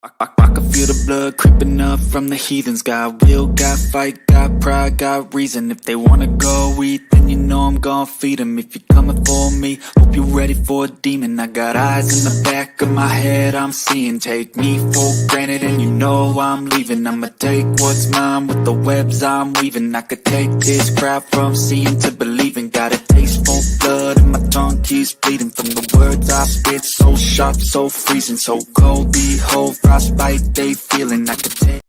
I can feel the blood creeping up from the heathens. Got will, got fight, got pride, got reason. If they wanna go eat, then you know I'm gon' feed them. If you're coming for me, hope you're ready for a demon. I got eyes in the back of my head, I'm seeing. Take me for granted and you know I'm leaving. I'ma take what's mine with the webs I'm weaving. I could take this crowd from seeing to believing. Got a taste for blood and my tongue keeps bleeding. From the words I spit, so sharp, so freezing, so cold. Behold, frostbite they feeling. I could take.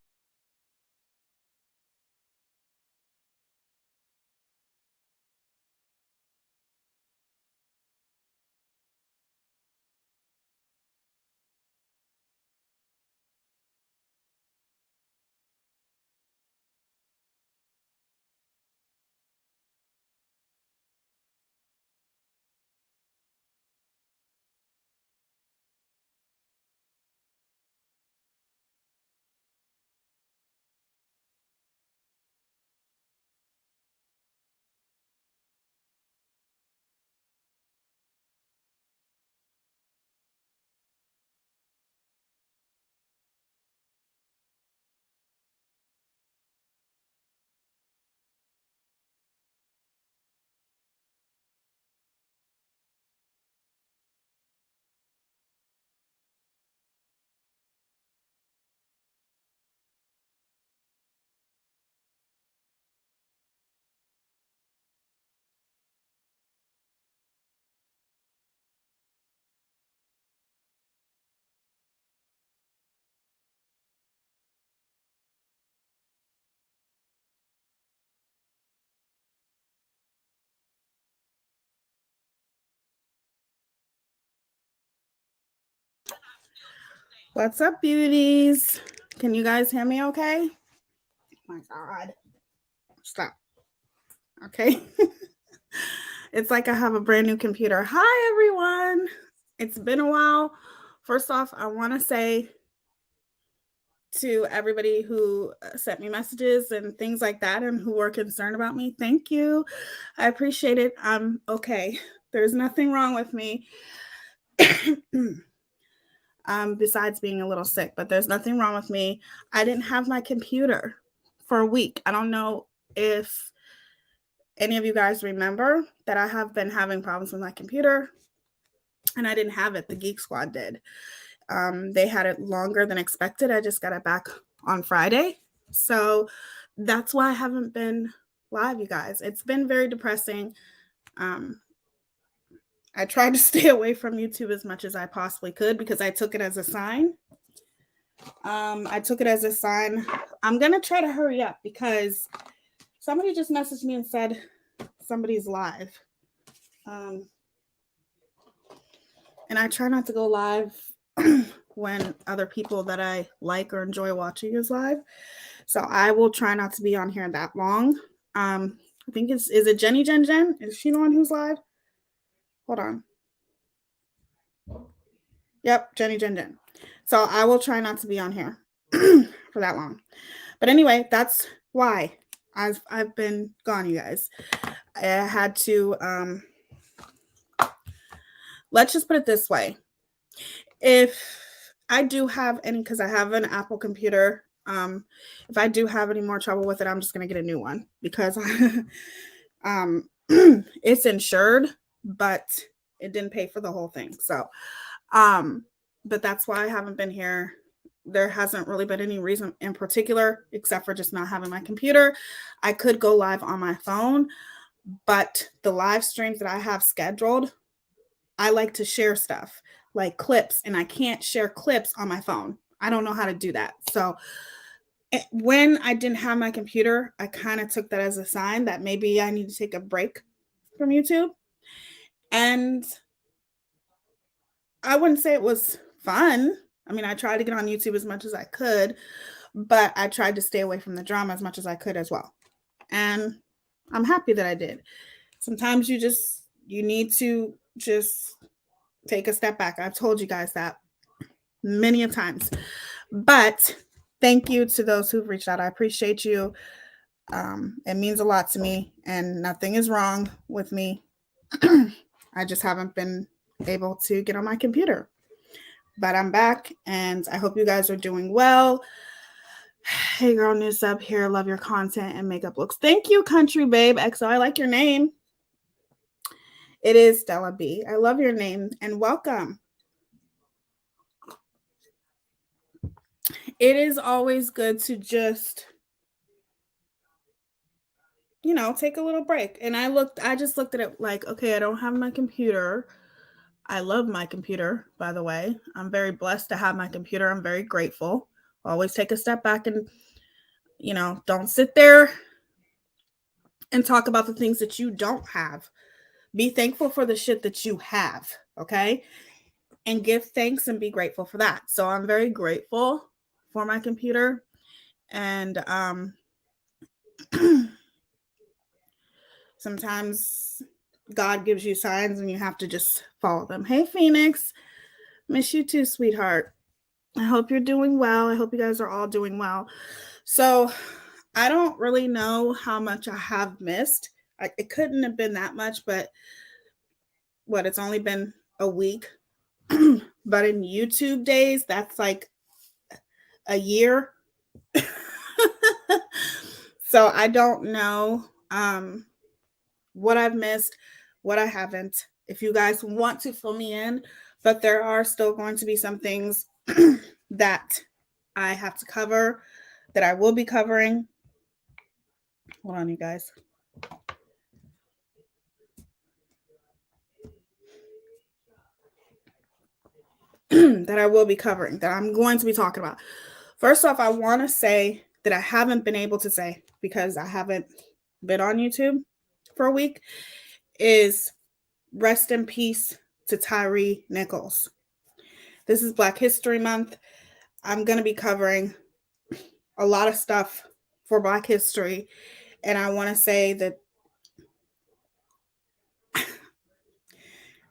What's up, beauties? Can you guys hear me okay? Oh my God. Stop. Okay. It's like I have a brand new computer. Hi, everyone. It's been a while. First off, I want to say to everybody who sent me messages and things like that and who were concerned about me, thank you. I appreciate it. I'm okay. There's nothing wrong with me. Besides being a little sick, but there's nothing wrong with me. I didn't have my computer for a week. I don't know if any of you guys remember that I have been having problems with my computer, and I didn't have it. The Geek Squad did. They had it longer than expected. I just got it back on Friday. So that's why I haven't been live, you guys. It's been very depressing. I tried to stay away from YouTube as much as I possibly could because I took it as a sign. I'm going to try to hurry up because somebody just messaged me and said somebody's live. And I try not to go live when other people that I like or enjoy watching is live. So I will try not to be on here that long. I think is it Jenny Jen Jen? Is she the one who's live? Hold on. Yep, Jenny Jen Jen. So I will try not to be on here for that long. But anyway, that's why I've been gone, you guys. I had to let's just put it this way. If I do have any, because I have an Apple computer, if I do have any more trouble with it, I'm just gonna get a new one because it's insured, but it didn't pay for the whole thing. So but that's why I haven't been here. There hasn't really been any reason in particular, except for just not having my computer. I could go live on my phone, but the live streams that I have scheduled, I like to share stuff like clips, and I can't share clips on my phone. I don't know how to do that. So when I didn't have my computer, I kind of took that as a sign that maybe I need to take a break from YouTube. And I wouldn't say it was fun. I mean, I tried to get on YouTube as much as I could, but I tried to stay away from the drama as much as I could as well. And I'm happy that I did. Sometimes you need to just take a step back. I've told you guys that many a times. But thank you to those who've reached out. I appreciate you. It means a lot to me, and nothing is wrong with me. I just haven't been able to get on my computer. but I'm back and I hope you guys are doing well. Hey girl, new sub here. Love your content and makeup looks. Thank you, Country Babe XO. I like your name. It is Stella B. I love your name and welcome. It is always good to just, take a little break. And I just looked at it like, okay, I don't have my computer. I love my computer, by the way. I'm very blessed to have my computer. I'm very grateful. Always take a step back and, don't sit there and talk about the things that you don't have. Be thankful for the shit that you have, okay? And give thanks and be grateful for that. So I'm very grateful for my computer. And sometimes God gives you signs and you have to just follow them. Hey, Phoenix. Miss you too, sweetheart. I hope you're doing well. I hope you guys are all doing well. So I don't really know how much I have missed. It couldn't have been that much, but it's only been a week. But in YouTube days, that's like a year. So I don't know what I've missed, what I haven't. If you guys want to fill me in, but there are still going to be some things that I have to cover, that I will be covering. Hold on, you guys. That I will be covering, that I'm going to be talking about. First off, I want to say that I haven't been able to say, because I haven't been on YouTube for a week, is rest in peace to Tyree Nichols. This is Black History Month. I'm going to be covering a lot of stuff for Black History. And I want to say that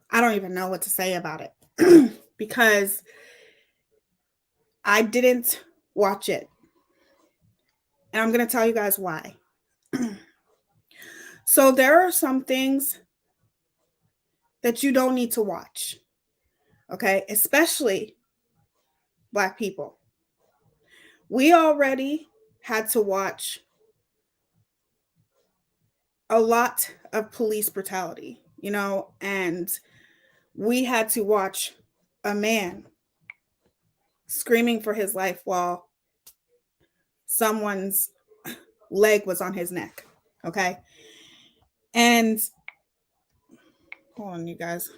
I don't even know what to say about it because I didn't watch it. And I'm going to tell you guys why. So there are some things that you don't need to watch. Okay? Especially Black people. We already had to watch a lot of police brutality, and we had to watch a man screaming for his life while someone's leg was on his neck. Okay. And hold on, you guys.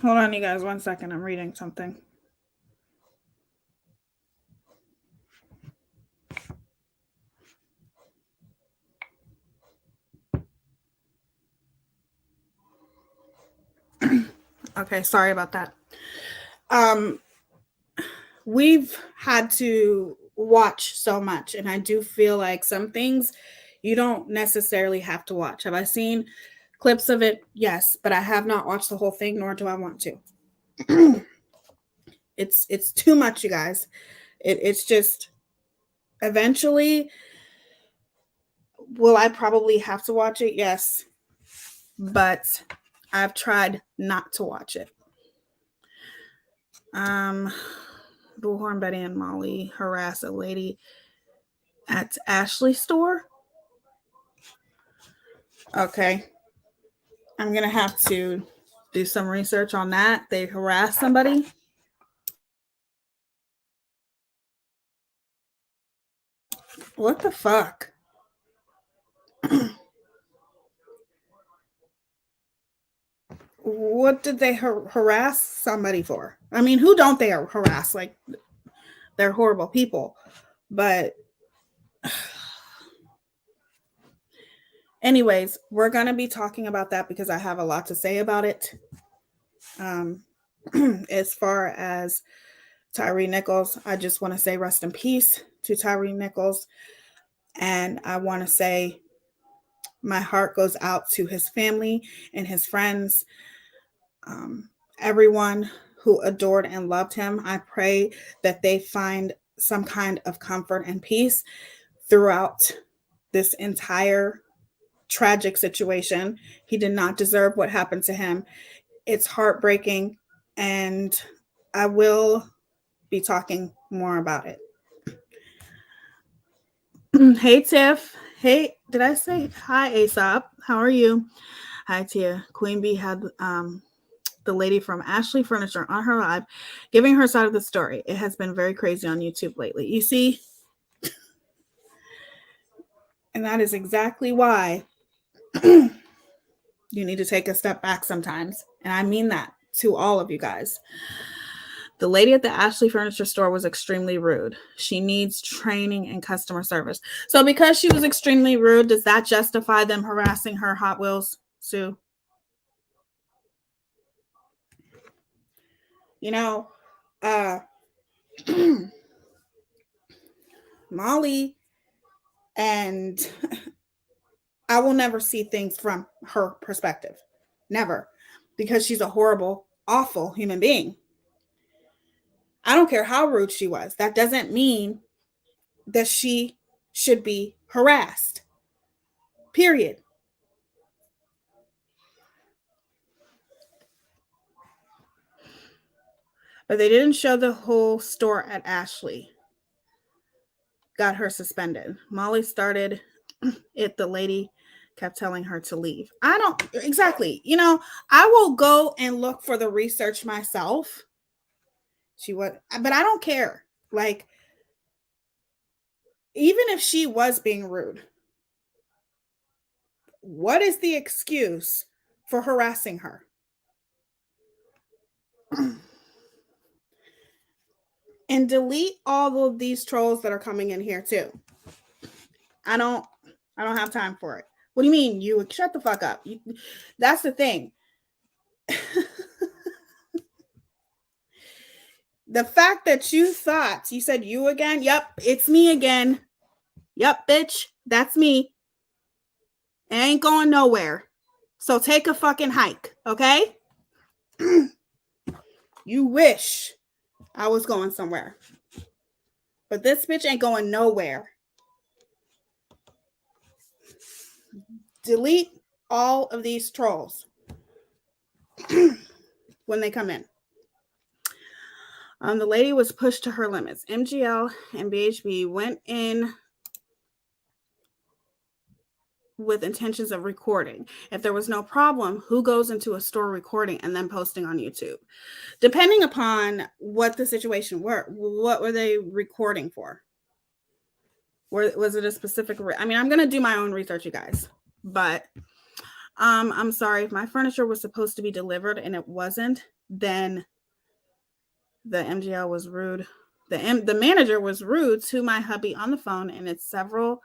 Hold on, you guys, 1 second. I'm reading something. Okay, sorry about that. We've had to watch so much, and I do feel like some things you don't necessarily have to watch. Have I seen clips of it? Yes, but I have not watched the whole thing, nor do I want to. It's too much, you guys. It's just, eventually, will I probably have to watch it? Yes, but I've tried not to watch it. Bullhorn Betty and Molly harass a lady at Ashley store. Okay. I'm going to have to do some research on that. They harass somebody. What the fuck? What did they harass somebody for? I mean, who don't they harass? Like, they're horrible people. But Anyways, we're going to be talking about that because I have a lot to say about it. As far as Tyree Nichols, I just want to say rest in peace to Tyree Nichols. And I want to say my heart goes out to his family and his friends, everyone who adored and loved him. I pray that they find some kind of comfort and peace throughout this entire tragic situation. He did not deserve what happened to him. It's heartbreaking, and I will be talking more about it. Hey, Tiff. Hey, did I say hi, Aesop? How are you? Hi, Tia. Queen Bee had the lady from Ashley Furniture on her live giving her side of the story. It has been very crazy on YouTube lately. You see? And that is exactly why you need to take a step back sometimes. And I mean that to all of you guys. The lady at the Ashley Furniture store was extremely rude. She needs training and customer service. So because she was extremely rude, does that justify them harassing her Hot Wheels, Sue? You know, Molly, and I will never see things from her perspective. Never. Because she's a horrible, awful human being. I don't care how rude she was. That doesn't mean that she should be harassed. Period. But they didn't show the whole store at Ashley. Got her suspended. Molly started it. The lady kept telling her to leave. I don't exactly. You know, I will go and look for the research myself. She would, but I don't care. Like, even if she was being rude, what is the excuse for harassing her? And delete all of these trolls that are coming in here too. I don't have time for it. What do you mean? You shut the fuck up. That's the thing. The fact that you thought, you said you again. Yep, it's me again. Yep, bitch, that's me. It ain't going nowhere. So take a fucking hike, okay? You wish I was going somewhere. But this bitch ain't going nowhere. Delete all of these trolls when they come in. The lady was pushed to her limits. MGL and BHB went in with intentions of recording. If there was no problem, who goes into a store recording and then posting on YouTube? Depending upon what the situation were, what were they recording for? Was it a specific? I mean, I'm going to do my own research, you guys, but I'm sorry, if my furniture was supposed to be delivered and it wasn't, then the MGL was rude. The manager was rude to my hubby on the phone, and it's several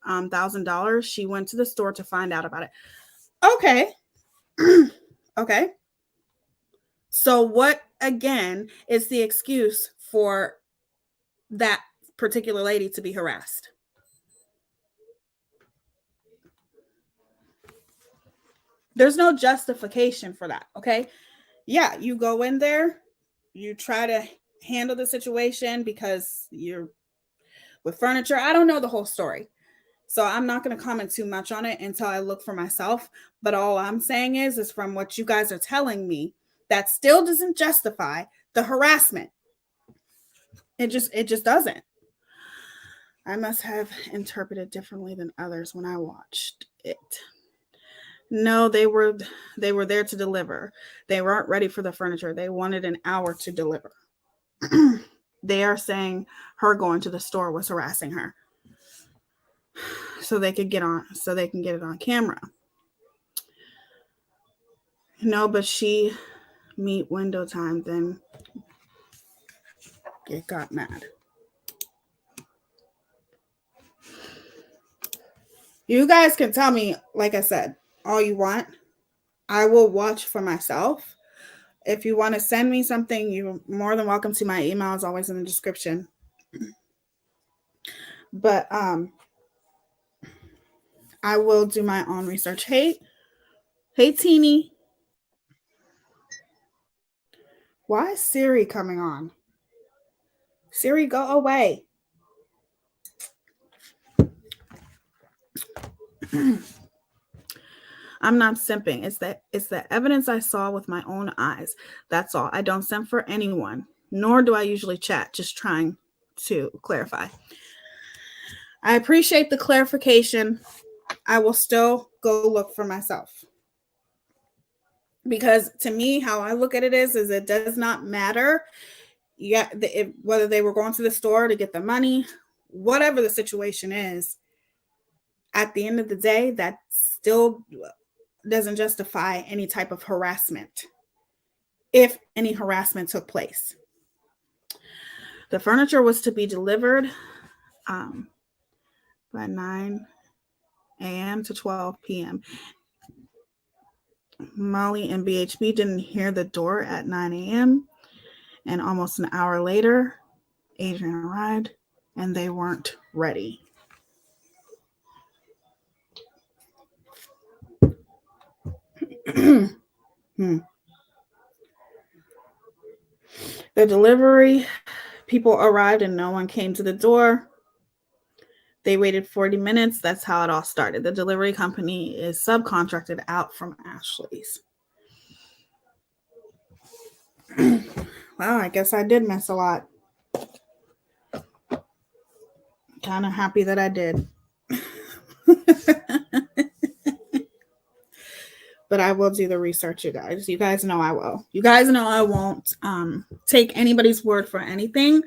$1,000. She went to the store to find out about it. Okay. Okay. So what, again, is the excuse for that particular lady to be harassed? There's no justification for that, okay? Yeah, you go in there, you try to handle the situation because you're with furniture. I don't know the whole story. So I'm not going to comment too much on it until I look for myself. But all I'm saying is from what you guys are telling me, that still doesn't justify the harassment. It just doesn't. I must have interpreted differently than others when I watched it. No, they were there to deliver. They weren't ready for the furniture. They wanted an hour to deliver. They are saying her going to the store was harassing her. So they can get it on camera. No, but she meet window time, then it got mad. You guys can tell me, like I said, all you want. I will watch for myself. If you want to send me something, you're more than welcome to. My email is always in the description. But I will do my own research. Hey, Teeny. Why is Siri coming on? Siri, go away. I'm not simping. It's the evidence I saw with my own eyes. That's all. I don't simp for anyone, nor do I usually chat, just trying to clarify. I appreciate the clarification. I will still go look for myself. Because to me, how I look at it is it does not matter. Whether they were going to the store to get the money, whatever the situation is, at the end of the day, that still doesn't justify any type of harassment, if any harassment took place. The furniture was to be delivered by 9 a.m. to 12 p.m. Molly and BHB didn't hear the door at 9 a.m. and almost an hour later, Adrian arrived and they weren't ready. The delivery people arrived and no one came to the door. They waited 40 minutes. That's how it all started. The delivery company is subcontracted out from Ashley's. Well, I guess I did miss a lot. Kind of happy that I did. But I will do the research, you guys. You guys know I will. You guys know I won't take anybody's word for anything.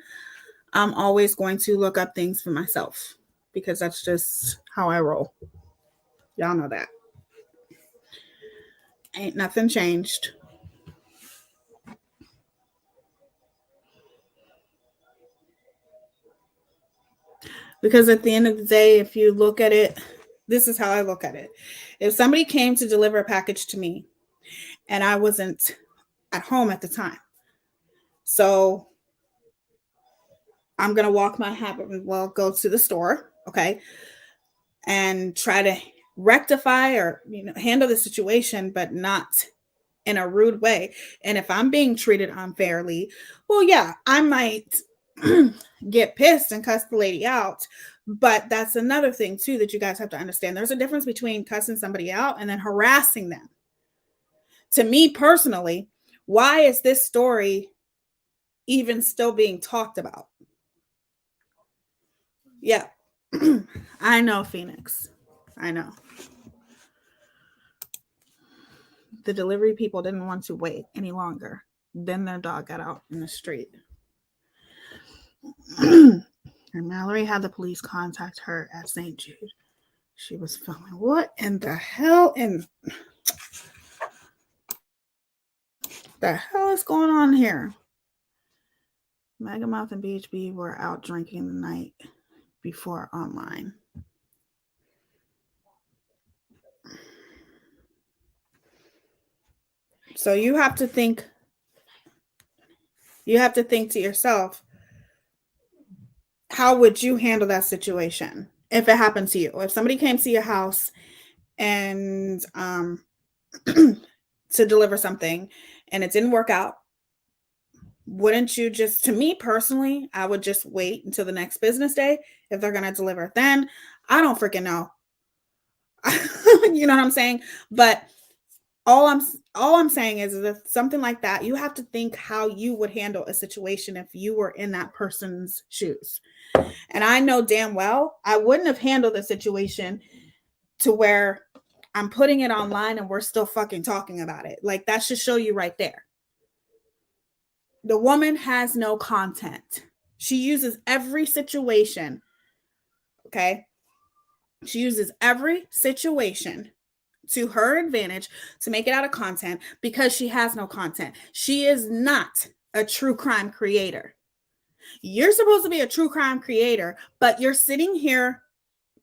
I'm always going to look up things for myself because that's just how I roll. Y'all know that. Ain't nothing changed. Because at the end of the day, if you look at it, this is how I look at it. If somebody came to deliver a package to me and I wasn't at home at the time, so I'm going to walk my habit, go to the store, okay, and try to rectify or handle the situation, but not in a rude way. And if I'm being treated unfairly, well, yeah, I might get pissed and cuss the lady out. But that's another thing too that you guys have to understand. There's a difference between cussing somebody out and then harassing them. To me personally, why is this story even still being talked about? Yeah, I know, Phoenix. I know. The delivery people didn't want to wait any longer. Then their dog got out in the street. And Mallory had the police contact her at St. Jude. She was filming. What in the hell? The hell is going on here? Megamouth and BHB were out drinking the night before online. So you have to think to yourself, how would you handle that situation if it happened to you? If somebody came to your house and to deliver something and it didn't work out, wouldn't you just, to me personally, I would just wait until the next business day if they're going to deliver. Then I don't freaking know. You know what I'm saying? But all I'm saying is if something like that, you have to think how you would handle a situation if you were in that person's shoes. And I know damn well I wouldn't have handled the situation to where I'm putting it online and we're still fucking talking about it. Like, that should show you right there. The woman has no content. She uses every situation. Okay. She uses every situation to her advantage to make it out of content because she has no content. She is not a true crime creator. You're supposed to be a true crime creator, but you're sitting here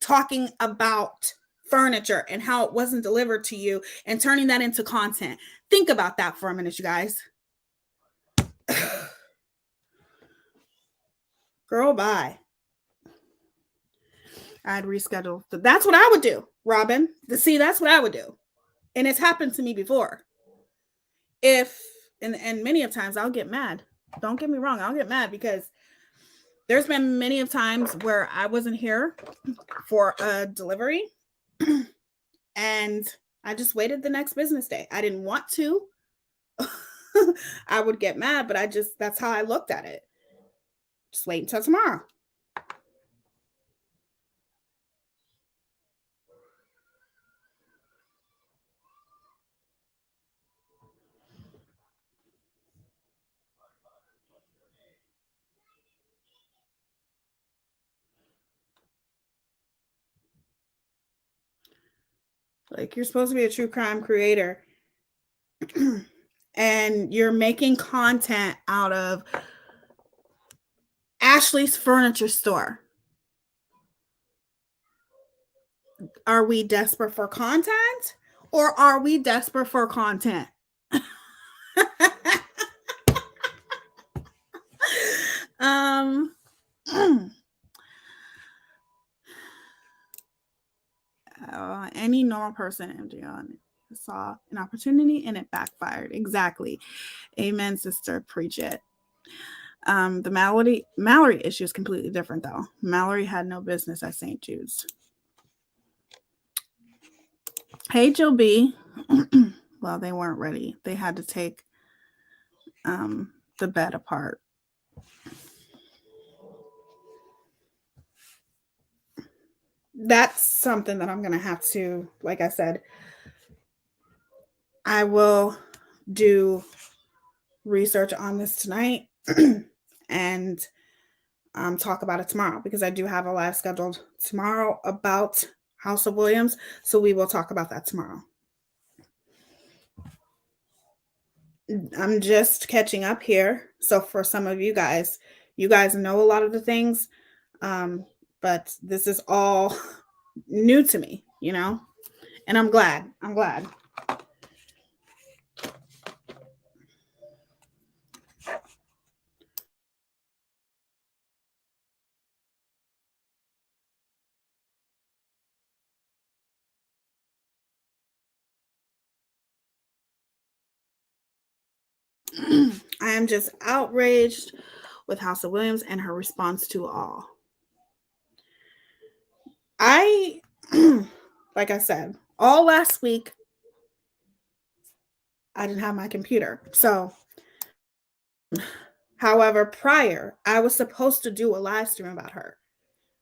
talking about furniture and how it wasn't delivered to you and turning that into content. Think about that for a minute, you guys. Girl, bye. I'd reschedule. That's what I would do, Robin. See, that's what I would do. And it's happened to me before. And many of times I'll get mad. Don't get me wrong, I'll get mad because there's been many of times where I wasn't here for a delivery and I just waited the next business day. I didn't want to. I would get mad, but that's how I looked at it. Just wait until tomorrow. Like, you're supposed to be a true crime creator and you're making content out of Ashley's furniture store. Are we desperate for content or are we desperate for content? Any normal person saw an opportunity and it backfired. Exactly. Amen, sister. Preach it. The Mallory issue is completely different, though. Mallory had no business at St. Jude's. Hey, Jill B. Well, they weren't ready. They had to take the bed apart. That's something that I'm going to have to, like I said, I will do research on this tonight and talk about it tomorrow because I do have a live scheduled tomorrow about House of Williams. So we will talk about that tomorrow. I'm just catching up here. So for some of you guys know a lot of the things, but this is all new to me, and I'm glad. I am just outraged with House of Williams and her response to all. Like I said, all last week, I didn't have my computer. So, however, prior, I was supposed to do a live stream about her.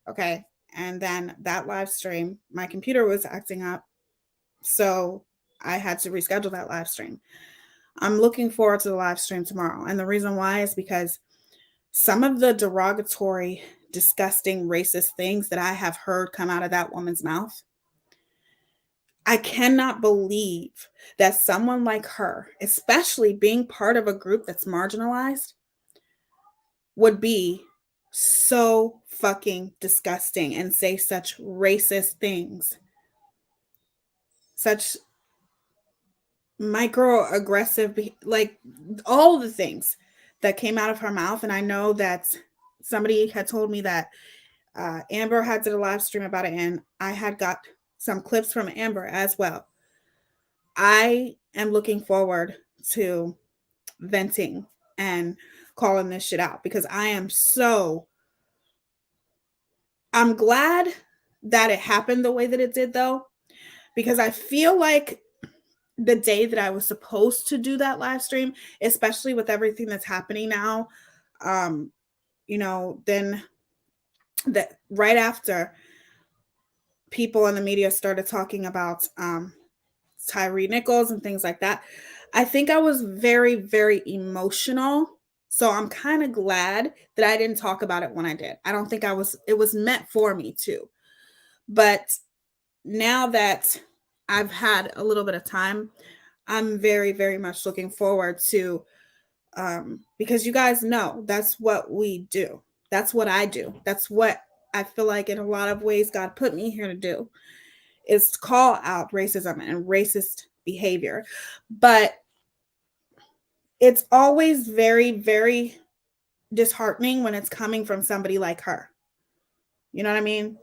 Okay. And then that live stream, my computer was acting up. So I had to reschedule that live stream. I'm looking forward to the live stream tomorrow. And the reason why is because some of the derogatory, disgusting, racist things that I have heard come out of that woman's mouth, I cannot believe that someone like her, especially being part of a group that's marginalized, would be so fucking disgusting and say such racist things. Such microaggressive, like all the things that came out of her mouth. And I know that somebody had told me that Amber had did a live stream about it, and I had got some clips from Amber as well. I am looking forward to venting and calling this shit out because I'm glad that it happened the way that it did, though, because I feel like the day that I was supposed to do that live stream, especially with everything that's happening now, then that right after people in the media started talking about Tyree Nichols and things like that, I think I was very, very emotional. So I'm kind of glad that I didn't talk about it when I did. I don't think it was meant for me to. But now that I've had a little bit of time, I'm very, very much looking forward to, because you guys know that's what we do. That's what I do. That's what I feel like in a lot of ways God put me here to do, is to call out racism and racist behavior. But it's always very, very disheartening when it's coming from somebody like her. You know what I mean?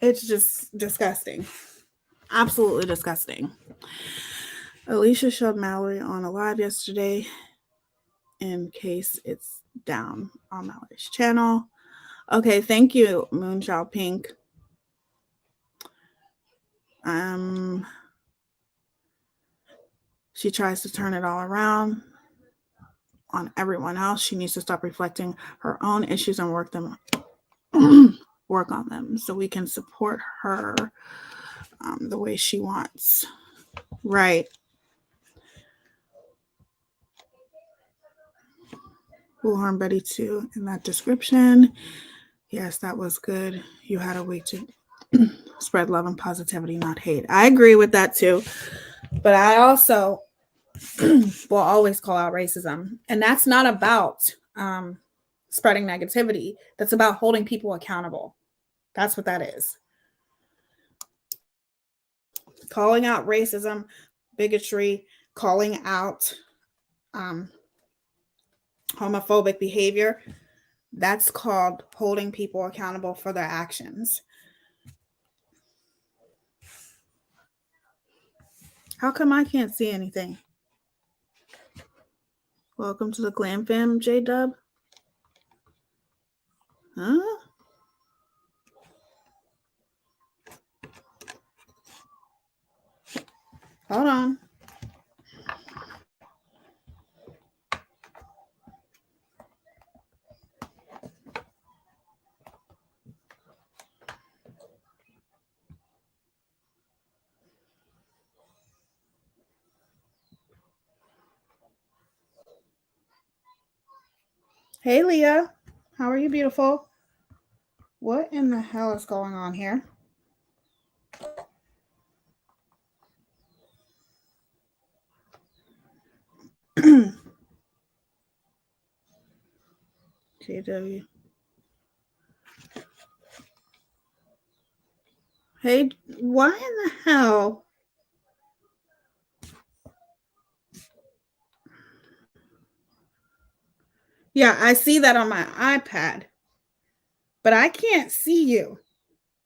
It's just disgusting. Absolutely disgusting. Alicia showed Mallory on a live yesterday in case it's down on Mallory's channel. Okay, thank you, Moonchild Pink. She tries to turn it all around on everyone else. She needs to stop reflecting her own issues and work on them so we can support her the way she wants. Right. Bullhorn Betty too in that description. Yes, that was good. You had a week to spread love and positivity, not hate. I agree with that too. But I also will always call out racism. And that's not about spreading negativity. That's about holding people accountable. That's what that is. Calling out racism, bigotry, calling out homophobic behavior, that's called holding people accountable for their actions. How come I can't see anything? Welcome to the Glam Fam, J-Dub. Huh? Hold on. Hey, Leah. How are you, beautiful? What in the hell is going on here? JW. Hey, why in the hell? Yeah, I see that on my iPad, but I can't see you,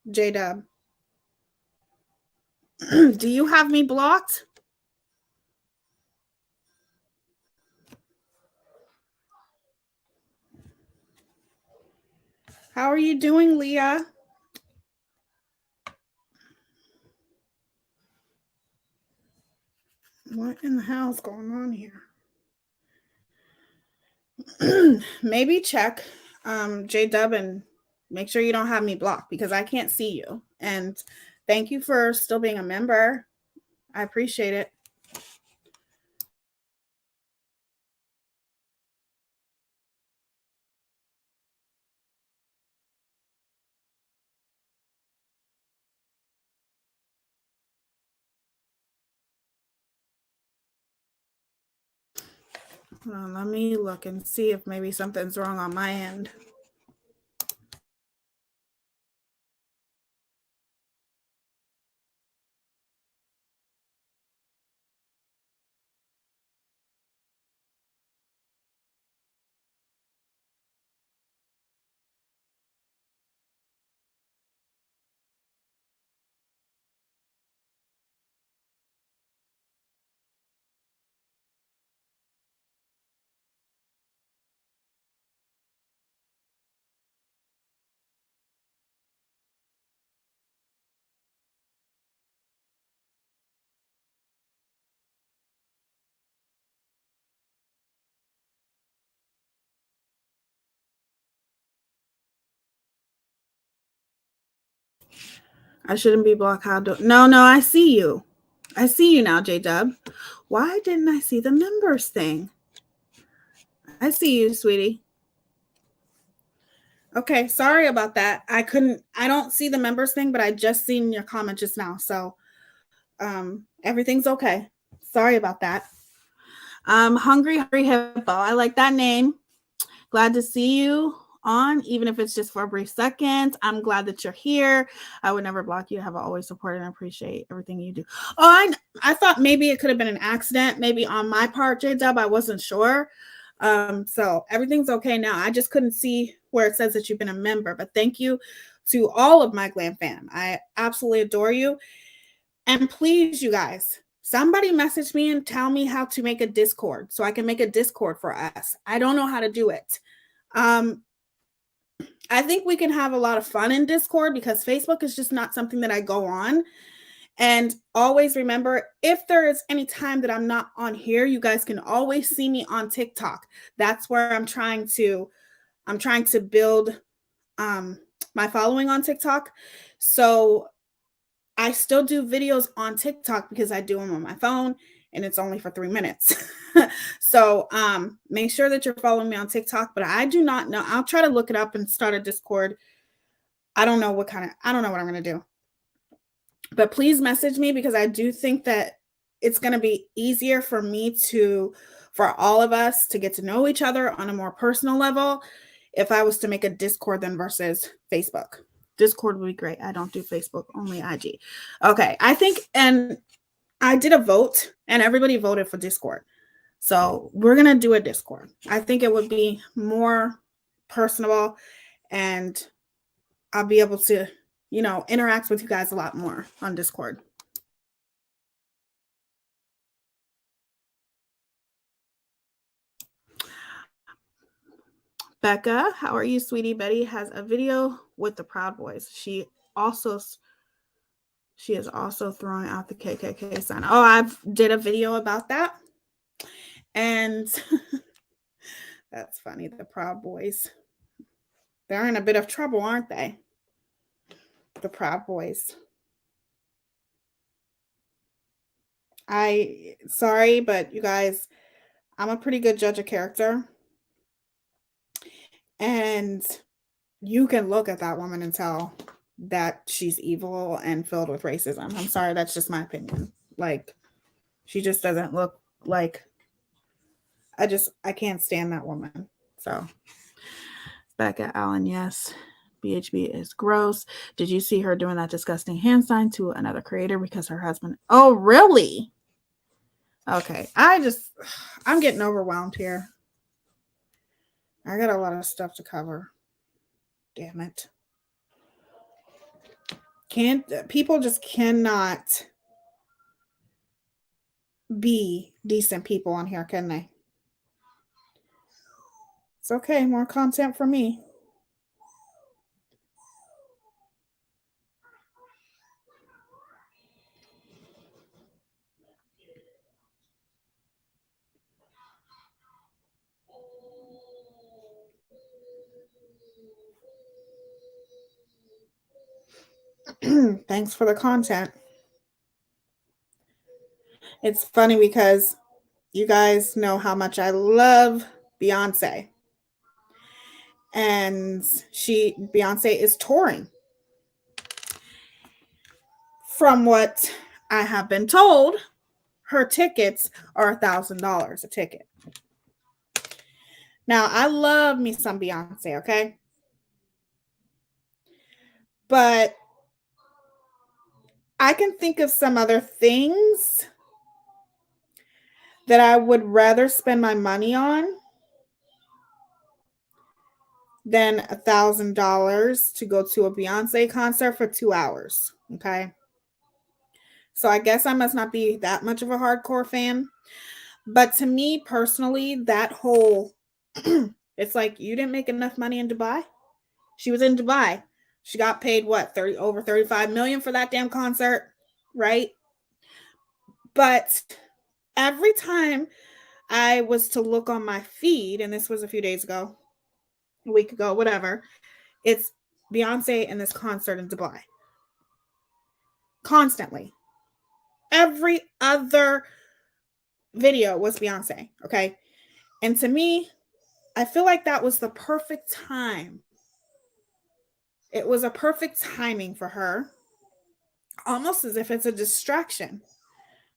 J-Dub. Do you have me blocked? How are you doing, Leah? What in the hell is going on here? Maybe check J-Dub and make sure you don't have me blocked because I can't see you. And thank you for still being a member. I appreciate it. Hold on, let me look and see if maybe something's wrong on my end. I shouldn't be blocked. No, I see you. I see you now, J-Dub. Why didn't I see the members thing? I see you, sweetie. Okay, sorry about that. I don't see the members thing, but I just seen your comment just now. So everything's okay. Sorry about that. Hungry Hippo. I like that name. Glad to see you on, even if it's just for a brief second. I'm glad that you're here. I would never block you. I have always supported and appreciate everything you do. Oh, I thought maybe it could have been an accident, maybe on my part, J-Dub. I wasn't sure. So everything's okay now. I just couldn't see where it says that you've been a member, but thank you to all of my Glam fam. I absolutely adore you. And please, you guys, somebody message me and tell me how to make a Discord so I can make a Discord for us. I don't know how to do it. I think we can have a lot of fun in Discord because Facebook is just not something that I go on. And always remember, if there is any time that I'm not on here, you guys can always see me on TikTok. That's where I'm trying to build my following on TikTok. So I still do videos on TikTok because I do them on my phone and it's only for 3 minutes. So make sure that you're following me on TikTok, but I do not know. I'll try to look it up and start a Discord. I don't know what I'm going to do. But please message me because I do think that it's going to be easier for all of us to get to know each other on a more personal level if I was to make a Discord then versus Facebook. Discord would be great. I don't do Facebook, only IG. Okay, and I did a vote and everybody voted for Discord. So we're going to do a Discord. I think it would be more personable and I'll be able to interact with you guys a lot more on Discord. Becca, how are you, sweetie? Betty has a video with the Proud Boys. She is also throwing out the KKK sign. Oh, I've did a video about that. And that's funny. The Proud Boys. They're in a bit of trouble, aren't they? The Proud Boys. Sorry, but you guys, I'm a pretty good judge of character. And you can look at that woman and tell that she's evil and filled with racism. I'm sorry, that's just my opinion. Like, she just doesn't look like, I can't stand that woman. So, Becca Allen, yes. BHB is gross. Did you see her doing that disgusting hand sign to another creator because her husband? Oh, really? Okay. I'm getting overwhelmed here. I got a lot of stuff to cover. Damn it. People just cannot be decent people on here, can they? It's okay. More content for me. Thanks for the content. It's funny because you guys know how much I love Beyonce. And Beyonce is touring. From what I have been told, her tickets are $1,000 a ticket. Now, I love me some Beyonce, okay? But I can think of some other things that I would rather spend my money on than $1,000 to go to a Beyonce concert for 2 hours, okay? So I guess I must not be that much of a hardcore fan. But to me personally, that whole, it's like, you didn't make enough money in Dubai. She was in Dubai. She got paid over $35 million for that damn concert, right? But every time I was to look on my feed, and this was a few days ago, a week ago, whatever, it's Beyonce and this concert in Dubai. Constantly. Every other video was Beyonce, okay? And to me, I feel like that was the perfect time. It was a perfect timing for her, almost as if it's a distraction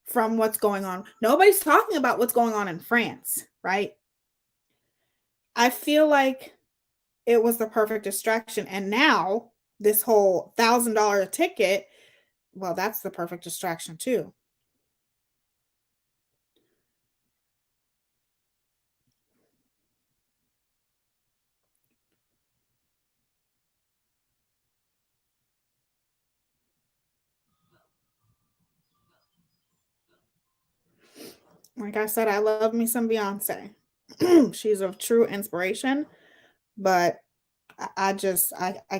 from what's going on. Nobody's talking about what's going on in France, right? I feel like it was the perfect distraction. And now this whole $1,000 ticket, well, that's the perfect distraction too. Like I said, I love me some Beyonce. She's a true inspiration, but I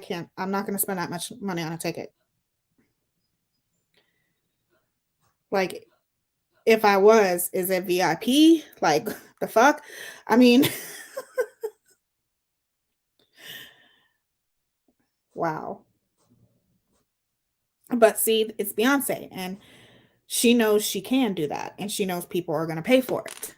can't. I'm not going to spend that much money on a ticket. Like, if I was, is it VIP? Like, the fuck? I mean, wow. But see, it's Beyonce, and she knows she can do that, and she knows people are going to pay for it.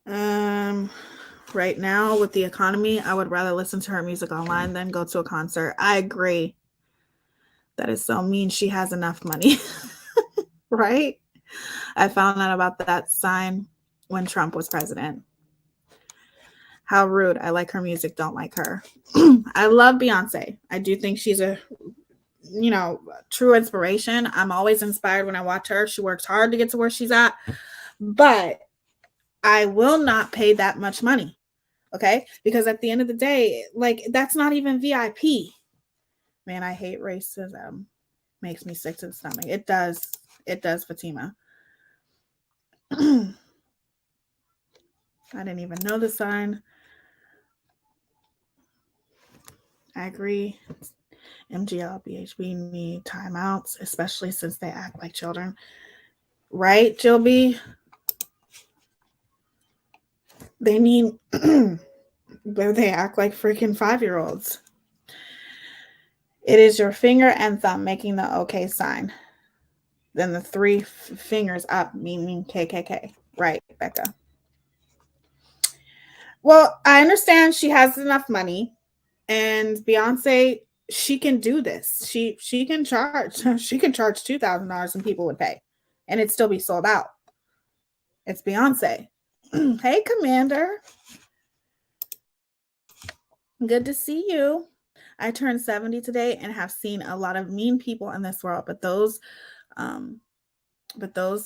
Um, right now with the economy, I would rather listen to her music online than go to a concert. I agree. That is so mean. She has enough money, right? I found out about that sign when Trump was president. How rude. I like her music, don't like her. I love Beyonce. I do think she's a true inspiration. I'm always inspired when I watch her. She works hard to get to where she's at, but I will not pay that much money. Okay? Because at the end of the day, like, that's not even VIP. Man, I hate racism. Makes me sick to the stomach. It does. It does, Fatima. I didn't even know the sign. I agree. MGL, BHB need timeouts, especially since they act like children. Right, Jill B? They need, they act like freaking 5-year-olds. It is your finger and thumb making the OK sign. Then the three fingers up, meaning KKK. Right, Becca. Well, I understand she has enough money, and Beyonce, she can do this. She can charge $2,000 and people would pay, and it'd still be sold out. It's Beyonce. Hey, Commander. Good to see you. I turned 70 today and have seen a lot of mean people in this world, but those,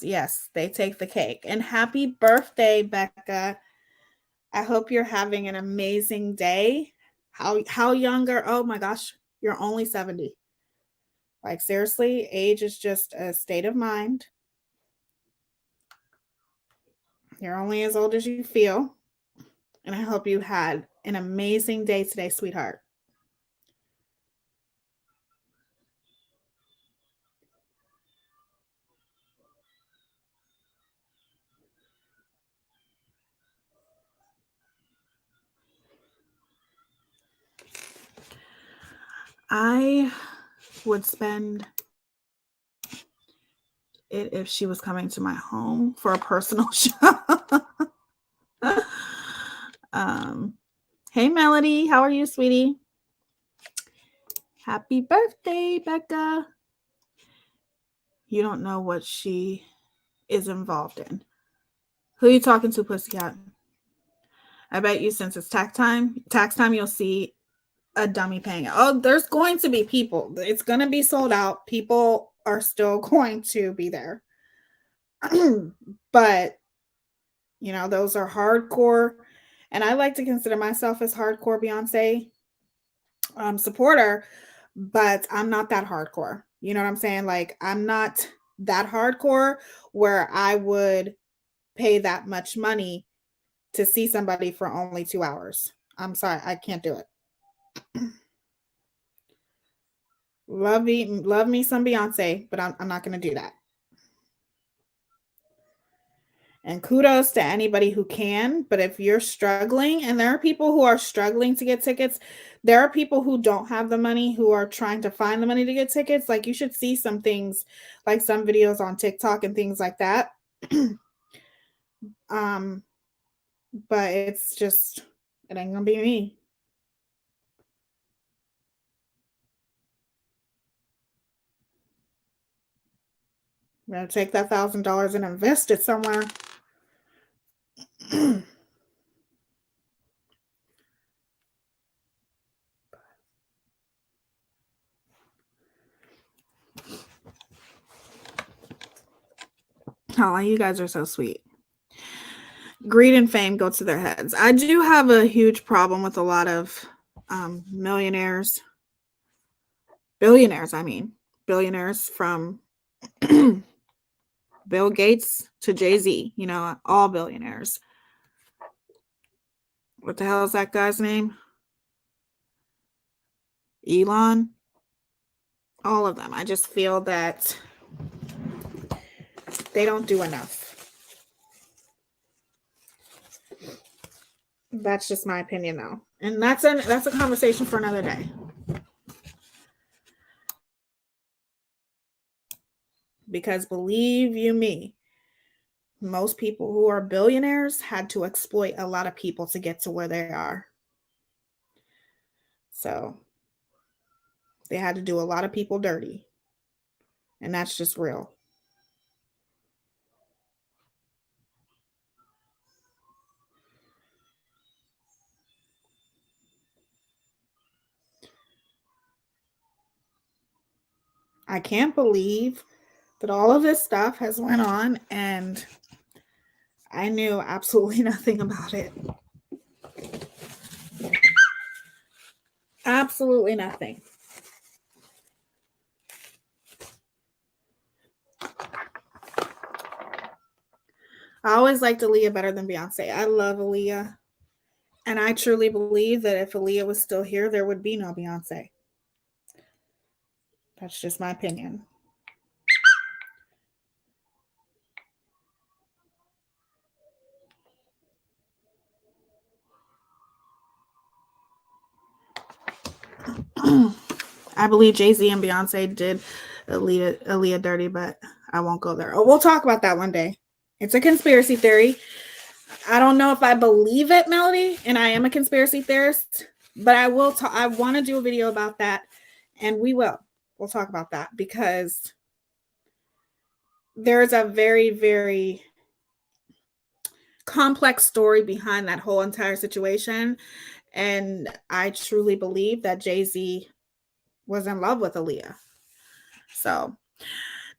yes, they take the cake. And happy birthday, Becca. I hope you're having an amazing day. How younger? Oh my gosh, you're only 70. Like, seriously, age is just a state of mind. You're only as old as you feel. And I hope you had an amazing day today, sweetheart. I would spend it if she was coming to my home for a personal shop. Hey, Melody. How are you, sweetie? Happy birthday, Becca. You don't know what she is involved in. Who are you talking to, Pussycat? I bet you since it's tax time, you'll see a dummy paying. Oh, there's going to be people. It's going to be sold out. People are still going to be there. But, those are hardcore. And I like to consider myself as hardcore Beyonce supporter, but I'm not that hardcore. You know what I'm saying? Like, I'm not that hardcore where I would pay that much money to see somebody for only 2 hours. I'm sorry, I can't do it. Love me some Beyonce, but I'm not going to do that. And kudos to anybody who can. But if you're struggling, and there are people who are struggling to get tickets, there are people who don't have the money who are trying to find the money to get tickets. Like, you should see some things, like some videos on TikTok and things like that. But it's just, it ain't gonna be me. I'm going to take that $1,000 and invest it somewhere. Oh, you guys are so sweet. Greed and fame go to their heads. I do have a huge problem with a lot of billionaires, from Bill Gates to Jay-Z, all billionaires. What the hell is that guy's name? Elon. All of them. I just feel that they don't do enough. That's just my opinion, though. And that's a conversation for another day. Because believe you me, most people who are billionaires had to exploit a lot of people to get to where they are. So they had to do a lot of people dirty. And that's just real. I can't believe that all of this stuff has went on and I knew absolutely nothing about it. Absolutely nothing. I always liked Aaliyah better than Beyonce. I love Aaliyah. And I truly believe that if Aaliyah was still here, there would be no Beyonce. That's just my opinion. I believe Jay-Z and Beyonce did Aaliyah dirty, but I won't go there. Oh, we'll talk about that one day. It's a conspiracy theory. I don't know if I believe it, Melody, and I am a conspiracy theorist, but I will talk. I want to do a video about that, and we'll talk about that because there's a very, very complex story behind that whole entire situation. And I truly believe that Jay-Z was in love with Aaliyah. So,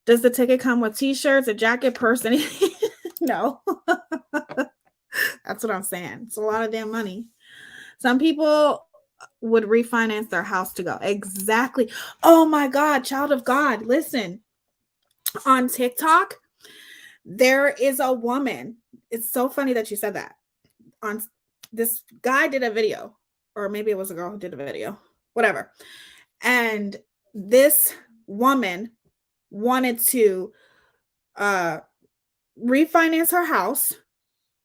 does the ticket come with t-shirts, a jacket, purse, anything? No. That's what I'm saying. It's a lot of damn money. Some people would refinance their house to go. Exactly. Oh my God, child of God. Listen, on TikTok, there is a woman. It's so funny that you said that. On this guy did a video, or maybe it was a girl who did a video, whatever. And this woman wanted to refinance her house,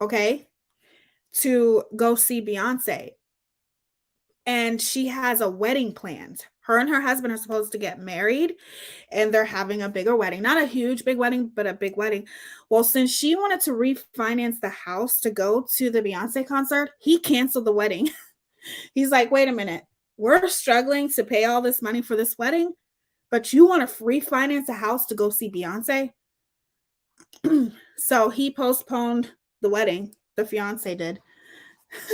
okay, to go see Beyonce. And she has a wedding planned. Her and her husband are supposed to get married and they're having a bigger wedding. Not a huge big wedding, but a big wedding. Well, since she wanted to refinance the house to go to the Beyonce concert, he canceled the wedding. He's like, wait a minute. We're struggling to pay all this money for this wedding, but you want to refinance a house to go see Beyonce? So he postponed the wedding. The fiance did.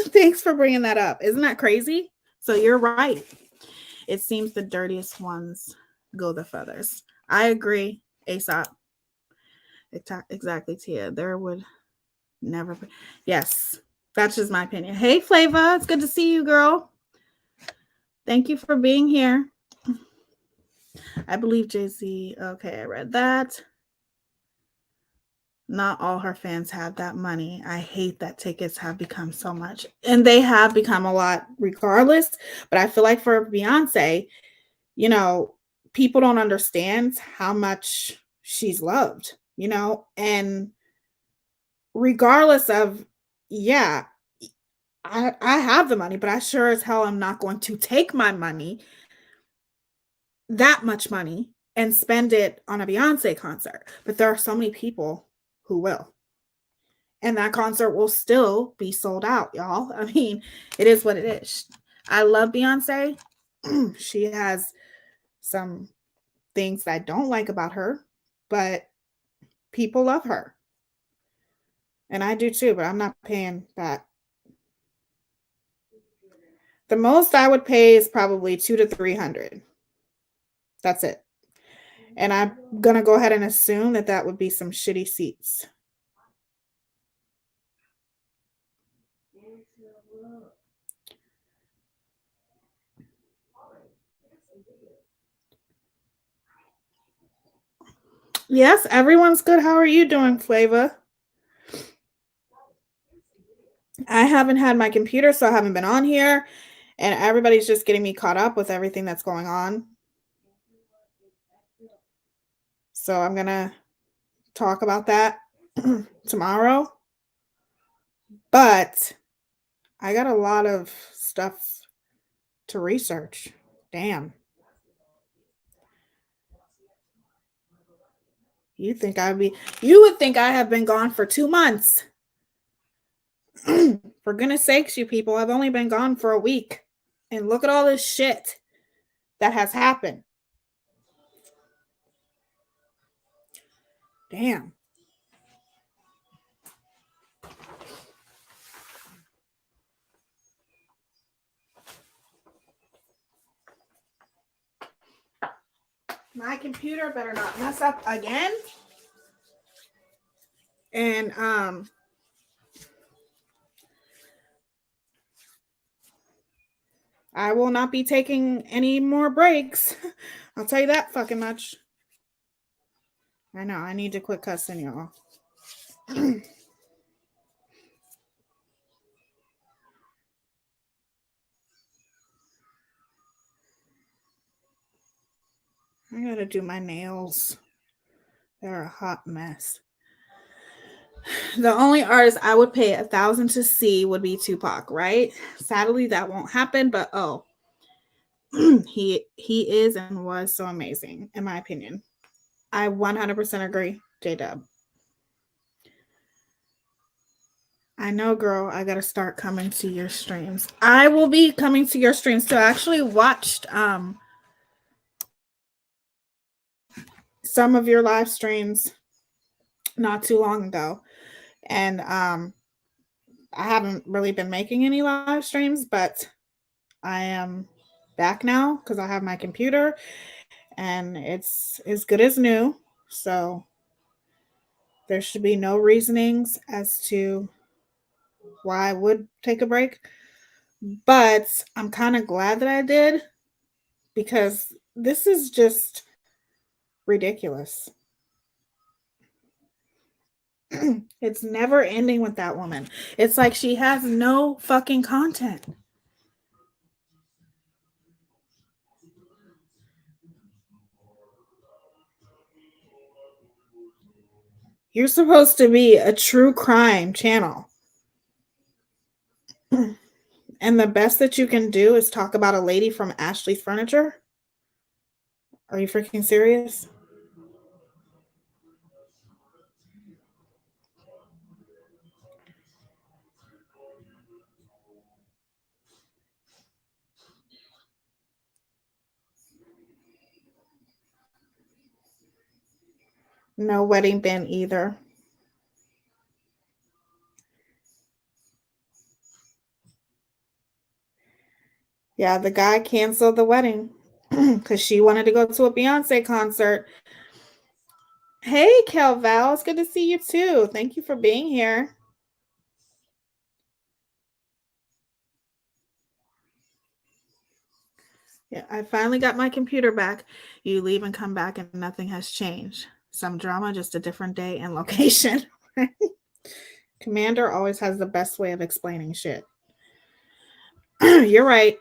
Thanks for bringing that up. Isn't that crazy? So you're right. It seems the dirtiest ones go the furthest. I agree, ASAP. Exactly, Tia. There would never be. Yes, that's just my opinion. Hey, Flava. It's good to see you, girl. Thank you for being here. I believe Jay-Z. Okay, I read that. Not all her fans have that money. I hate that tickets have become so much. And they have become a lot regardless. But I feel like for Beyonce, people don't understand how much she's loved, and regardless of, I have the money, but I sure as hell am not going to take my money, that much money, and spend it on a Beyonce concert. But there are so many people who will. And that concert will still be sold out, y'all. I mean, it is what it is. I love Beyonce. She has some things that I don't like about her, but people love her. And I do too, but I'm not paying that. The most I would pay is probably $200 to $300. That's it. And I'm gonna go ahead and assume that that would be some shitty seats. Yes, everyone's good. How are you doing, Flava? I haven't had my computer, so I haven't been on here. And everybody's just getting me caught up with everything that's going on. So I'm going to talk about that tomorrow. But I got a lot of stuff to research. Damn. You would think I have been gone for 2 months. For goodness sakes, you people, I've only been gone for a week. And look at all this shit that has happened. Damn. My computer better not mess up again. And I will not be taking any more breaks. I'll tell you that fucking much. I know, I need to quit cussing, y'all. I gotta do my nails. They're a hot mess. The only artist I would pay $1,000 to see would be Tupac, right? Sadly, that won't happen, but he is and was so amazing, in my opinion. I 100% agree, J-Dub. I know, girl. I gotta start coming to your streams. I will be coming to your streams. So I actually watched some of your live streams not too long ago. And I haven't really been making any live streams, but I am back now because I have my computer and it's as good as new. So there should be no reasonings as to why I would take a break. But I'm kind of glad that I did because this is just ridiculous. It's never ending with that woman. It's like she has no fucking content. You're supposed to be a true crime channel. And the best that you can do is talk about a lady from Ashley's Furniture? Are you freaking serious? No wedding band either. Yeah, the guy canceled the wedding because she wanted to go to a Beyonce concert. Hey, Kelval, it's good to see you too. Thank you for being here. Yeah, I finally got my computer back. You leave and come back and nothing has changed. Some drama, just a different day and location. Commander always has the best way of explaining shit. You're right.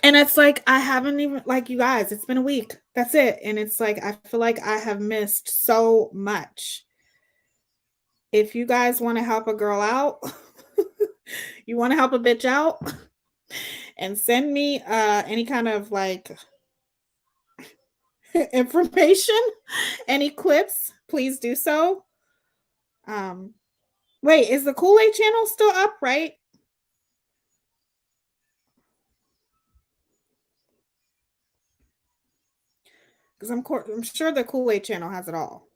And it's like, I haven't even, like, you guys, it's been a week. That's it. And it's like, I feel like I have missed so much. If you guys want to help a girl out, you want to help a bitch out, and send me any kind of like information, any clips, please do so. Wait, is the Kool-Aid channel still up, right? Because I'm sure the Kool-Aid channel has it all.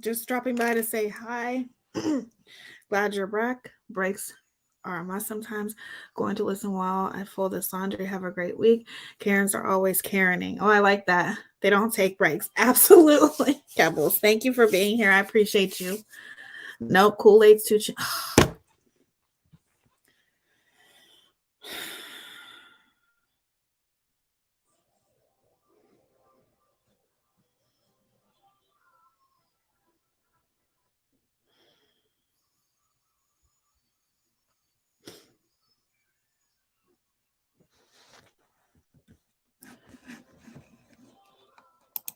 Just dropping by to say hi. Glad you're back. Breaks are a must sometimes. Going to listen while I fold this laundry. Have a great week. Karens are always Karening. Oh, I like that. They don't take breaks. Absolutely. Kebbles, thank you for being here. I appreciate you. Nope, Kool-Aid's too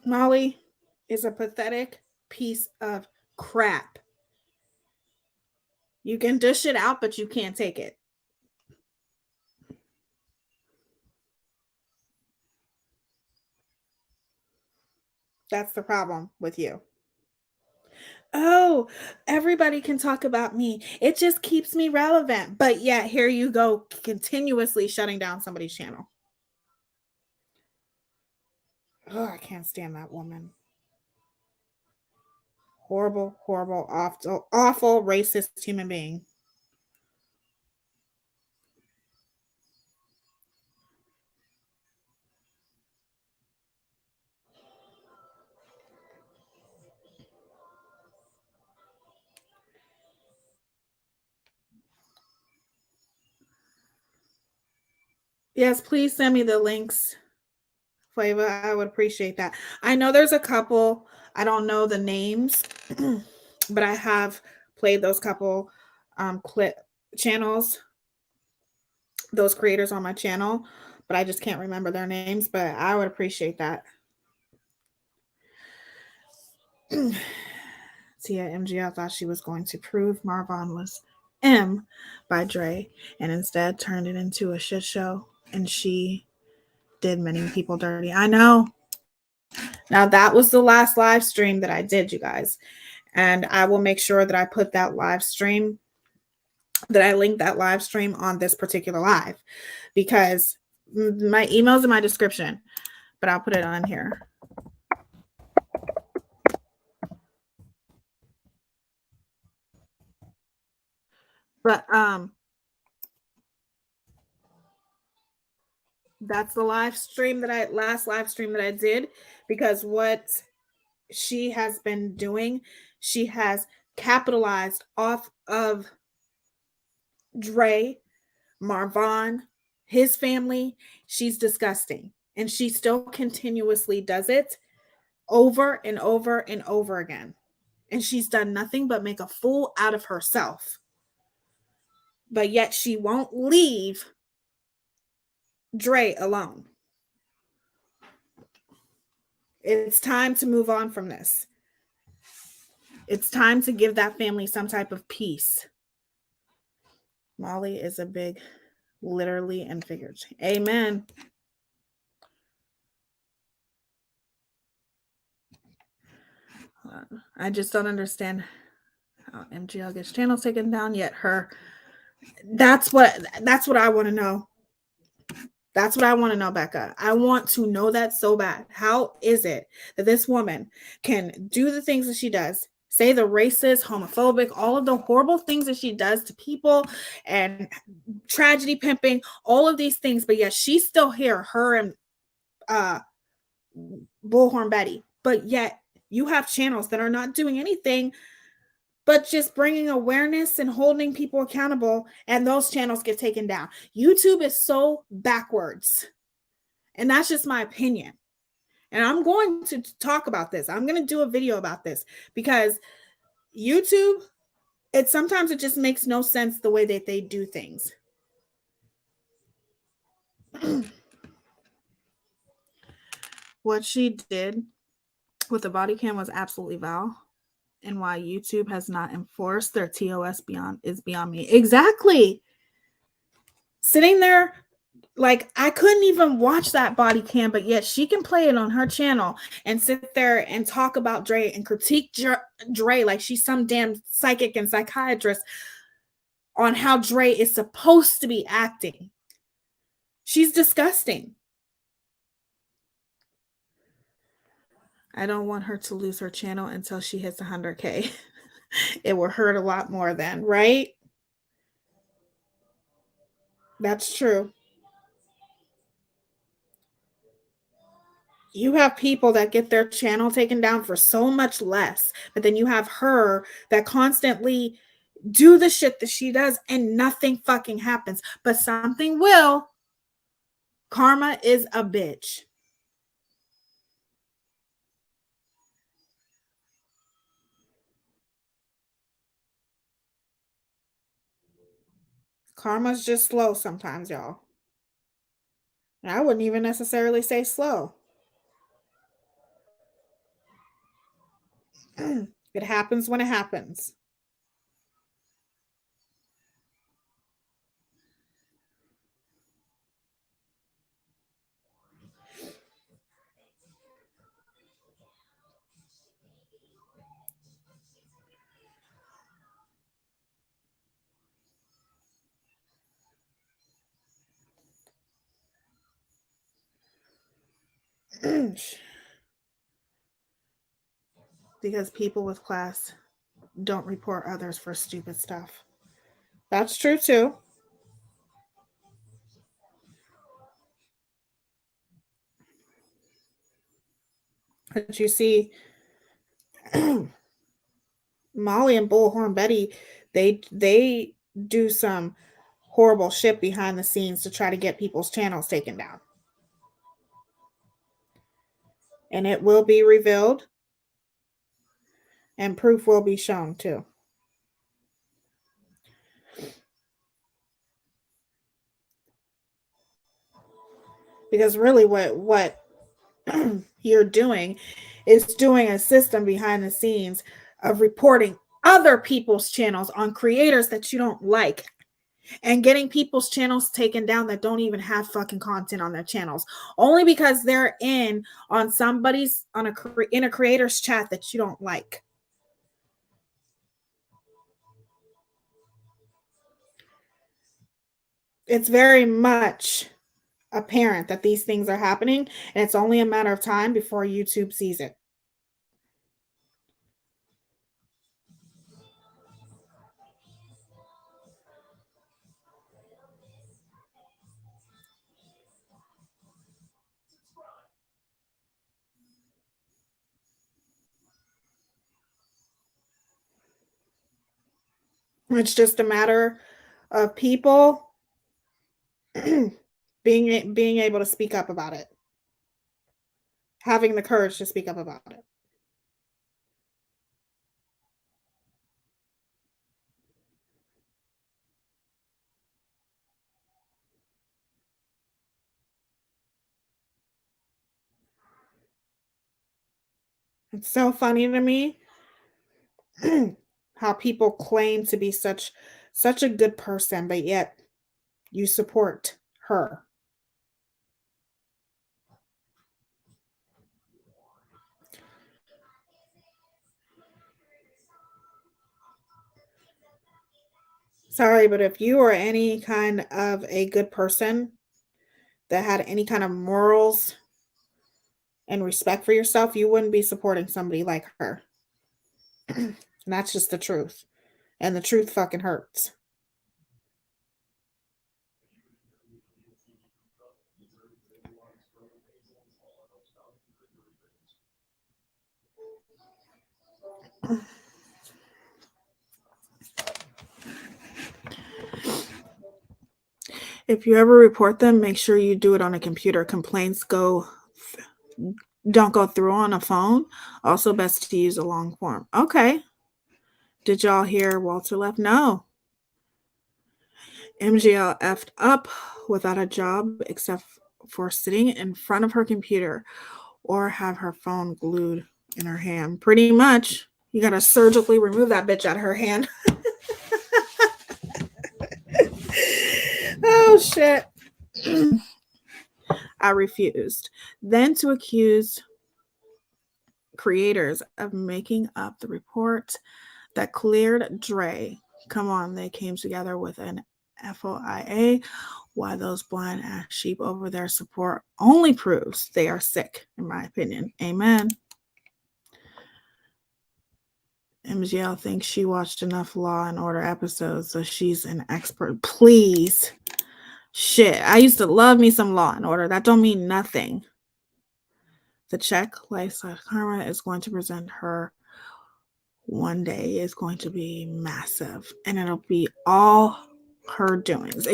Molly is a pathetic piece of crap. You can dish it out, but you can't take it. That's the problem with you. Oh, everybody can talk about me. It just keeps me relevant. But yet, here you go, continuously shutting down somebody's channel. Oh, I can't stand that woman. Horrible, horrible, awful, awful, racist human being. Yes, please send me the links, Flava. I would appreciate that. I know there's a couple. I don't know the names, but I have played those couple clip channels, those creators on my channel, but I just can't remember their names. But I would appreciate that. Tia MGL thought she was going to prove Marvin was M by Dre and instead turned it into a shit show, and she did many people dirty. I know. Now that was the last live stream that I did, you guys. And I will make sure that I put that live stream, that I link that live stream on this particular live, because my email's in my description, but I'll put it on here. But that's the last live stream that I did, because what she has been doing, she has capitalized off of Dre, Marvin, his family. She's disgusting, and she still continuously does it over and over and over again, and she's done nothing but make a fool out of herself, but yet she won't leave Dre alone. It's time to move on from this. It's time to give that family some type of peace. Molly is a big, literally and figuratively. Amen. I just don't understand how MGL gets channels taken down, yet her. That's what I want to know. That's what I want to know, Becca. I want to know that so bad. How is it that this woman can do the things that she does, say the racist, homophobic, all of the horrible things that she does to people, and tragedy pimping, all of these things, but yet she's still here, her and Bullhorn Betty, but yet you have channels that are not doing anything but just bringing awareness and holding people accountable, and those channels get taken down. YouTube is so backwards, and that's just my opinion. And I'm going to talk about this. I'm going to do a video about this, because YouTube, sometimes it just makes no sense the way that they do things. What she did with the body cam was absolutely foul. And why YouTube has not enforced their TOS is beyond me. Exactly. Sitting there, like, I couldn't even watch that body cam, but yet she can play it on her channel and sit there and talk about Dre and critique Dre like she's some damn psychic and psychiatrist on how Dre is supposed to be acting. She's disgusting. I don't want her to lose her channel until she hits 100K. It will hurt a lot more then, right? That's true. You have people that get their channel taken down for so much less, but then you have her that constantly do the shit that she does and nothing fucking happens, but something will. Karma is a bitch. Karma's just slow sometimes, y'all. And I wouldn't even necessarily say slow. It happens when it happens. Because people with class don't report others for stupid stuff. That's true too. But you see, Molly and Bullhorn Betty, they do some horrible shit behind the scenes to try to get people's channels taken down. And it will be revealed and proof will be shown too. Because really what you're doing is doing a system behind the scenes of reporting other people's channels on creators that you don't like and getting people's channels taken down that don't even have fucking content on their channels only because they're in a creator's chat that you don't like. It's very much apparent that these things are happening, and it's only a matter of time before YouTube sees it. It's just a matter of people being able to speak up about it, having the courage to speak up about it. It's so funny to me how people claim to be such a good person, but yet you support her. Sorry, but if you are any kind of a good person that had any kind of morals and respect for yourself, you wouldn't be supporting somebody like her. And that's just the truth. And the truth fucking hurts. If you ever report them, make sure you do it on a computer. Complaints don't go through on a phone. Also best to use a long form. Okay. Did y'all hear Walter left? No. MGL effed up without a job except for sitting in front of her computer or have her phone glued in her hand. Pretty much. You gotta surgically remove that bitch out of her hand. Oh shit. I refused. Then to accuse creators of making up the report that cleared Dre. Come on, they came together with an FOIA. Why those blind ass sheep over their support only proves they are sick, in my opinion. Amen. MGL thinks she watched enough Law and Order episodes, so she's an expert. Please. Shit, I used to love me some Law and Order. That don't mean nothing. The check lifestyle karma is going to present her one day is going to be massive, and it'll be all her doings.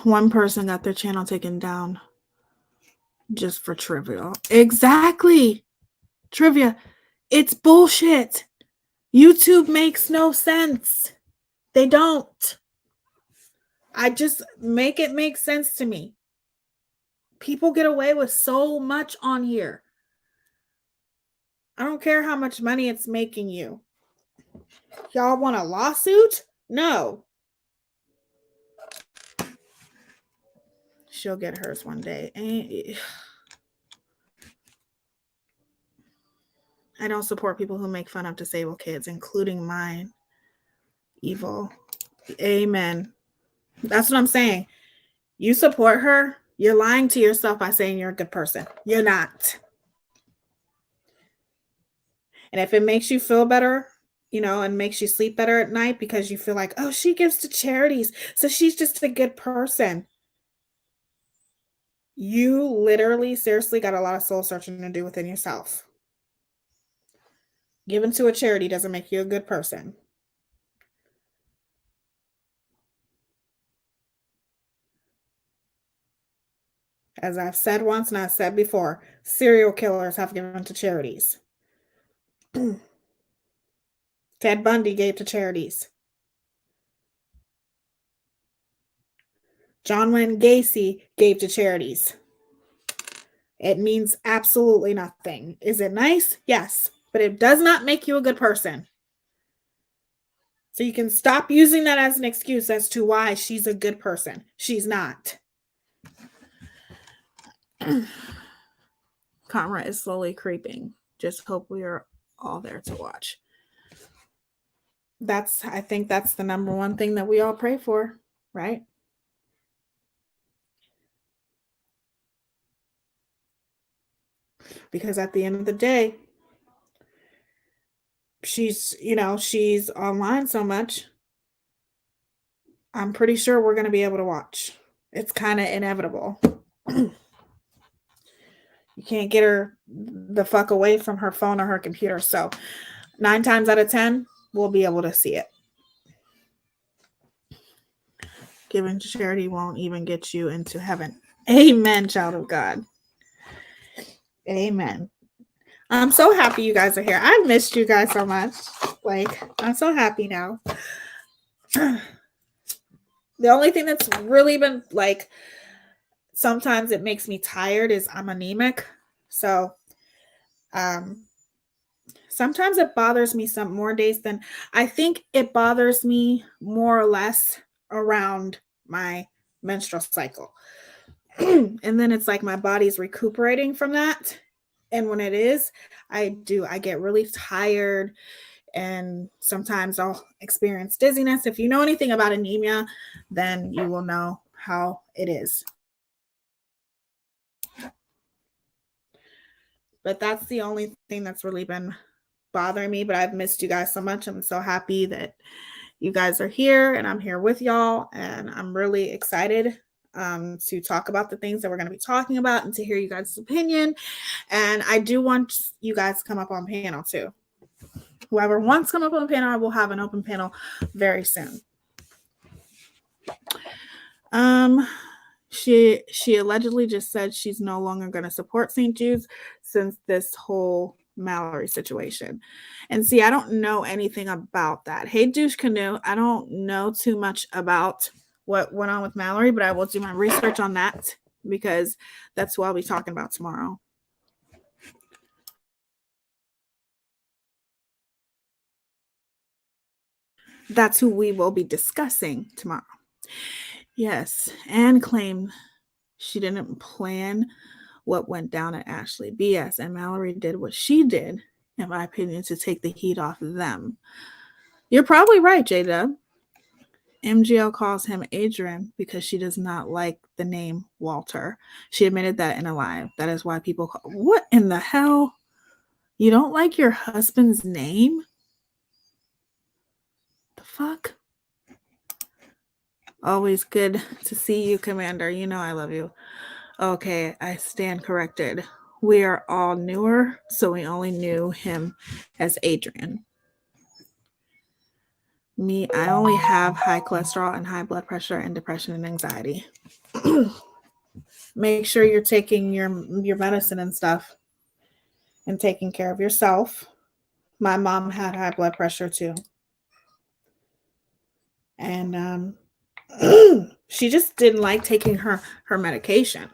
One person got their channel taken down just for trivial. Exactly. Trivia. It's bullshit. YouTube makes no sense. They don't. I just make it make sense to me. People get away with so much on here. I don't care how much money it's making you. Y'all want a lawsuit? No. She'll get hers one day. I don't support people who make fun of disabled kids, including mine. Evil. Amen. That's what I'm saying. You support her, you're lying to yourself by saying you're a good person. You're not. And if it makes you feel better, and makes you sleep better at night because you feel like, oh, she gives to charities, so she's just a good person. You literally, seriously got a lot of soul searching to do within yourself. Giving to a charity doesn't make you a good person. As I've said once and I've said before, serial killers have given to charities. Ted Bundy gave to charities. John Wayne Gacy gave to charities. It means absolutely nothing. Is it nice? Yes, but it does not make you a good person. So you can stop using that as an excuse as to why she's a good person. She's not. Karma is slowly creeping. Just hope we are all there to watch. I think that's the number one thing that we all pray for, right? Because at the end of the day, she's online so much. I'm pretty sure we're going to be able to watch. It's kind of inevitable. You can't get her the fuck away from her phone or her computer. So 9 times out of 10, we'll be able to see it. Giving to charity won't even get you into heaven. Amen, child of God. Amen. I'm so happy you guys are here. I missed you guys so much. I'm so happy now. The only thing that's really been sometimes it makes me tired is I'm anemic. So sometimes it bothers me some more days than I think it bothers me more or less around my menstrual cycle. And then it's like my body's recuperating from that. And when it is, I get really tired, and sometimes I'll experience dizziness. If you know anything about anemia, then you will know how it is. But that's the only thing that's really been bothering me. But I've missed you guys so much. I'm so happy that you guys are here and I'm here with y'all. And I'm really excited to talk about the things that we're going to be talking about and to hear you guys' opinion. And I do want you guys to come up on panel too. Whoever wants to come up on panel, I will have an open panel very soon. She allegedly just said she's no longer going to support St. Jude's since this whole Mallory situation. And see, I don't know anything about that. Hey, Douche Canoe, I don't know too much about what went on with Mallory, but I will do my research on that because that's what I'll be talking about tomorrow. That's who we will be discussing tomorrow. Yes, Anne claimed she didn't plan what went down at Ashley. BS, and Mallory did what she did, in my opinion, to take the heat off of them. You're probably right, J-Dub. MGL calls him Adrian because she does not like the name Walter. She admitted that in a live. That is why people call, what in the hell? You don't like your husband's name? The fuck? Always good to see you, Commander. You know I love you. Okay, I stand corrected. We are all newer, so we only knew him as Adrian. Me, I only have high cholesterol and high blood pressure and depression and anxiety. Make sure you're taking your medicine and stuff and taking care of yourself. My mom had high blood pressure too. And she just didn't like taking her medication.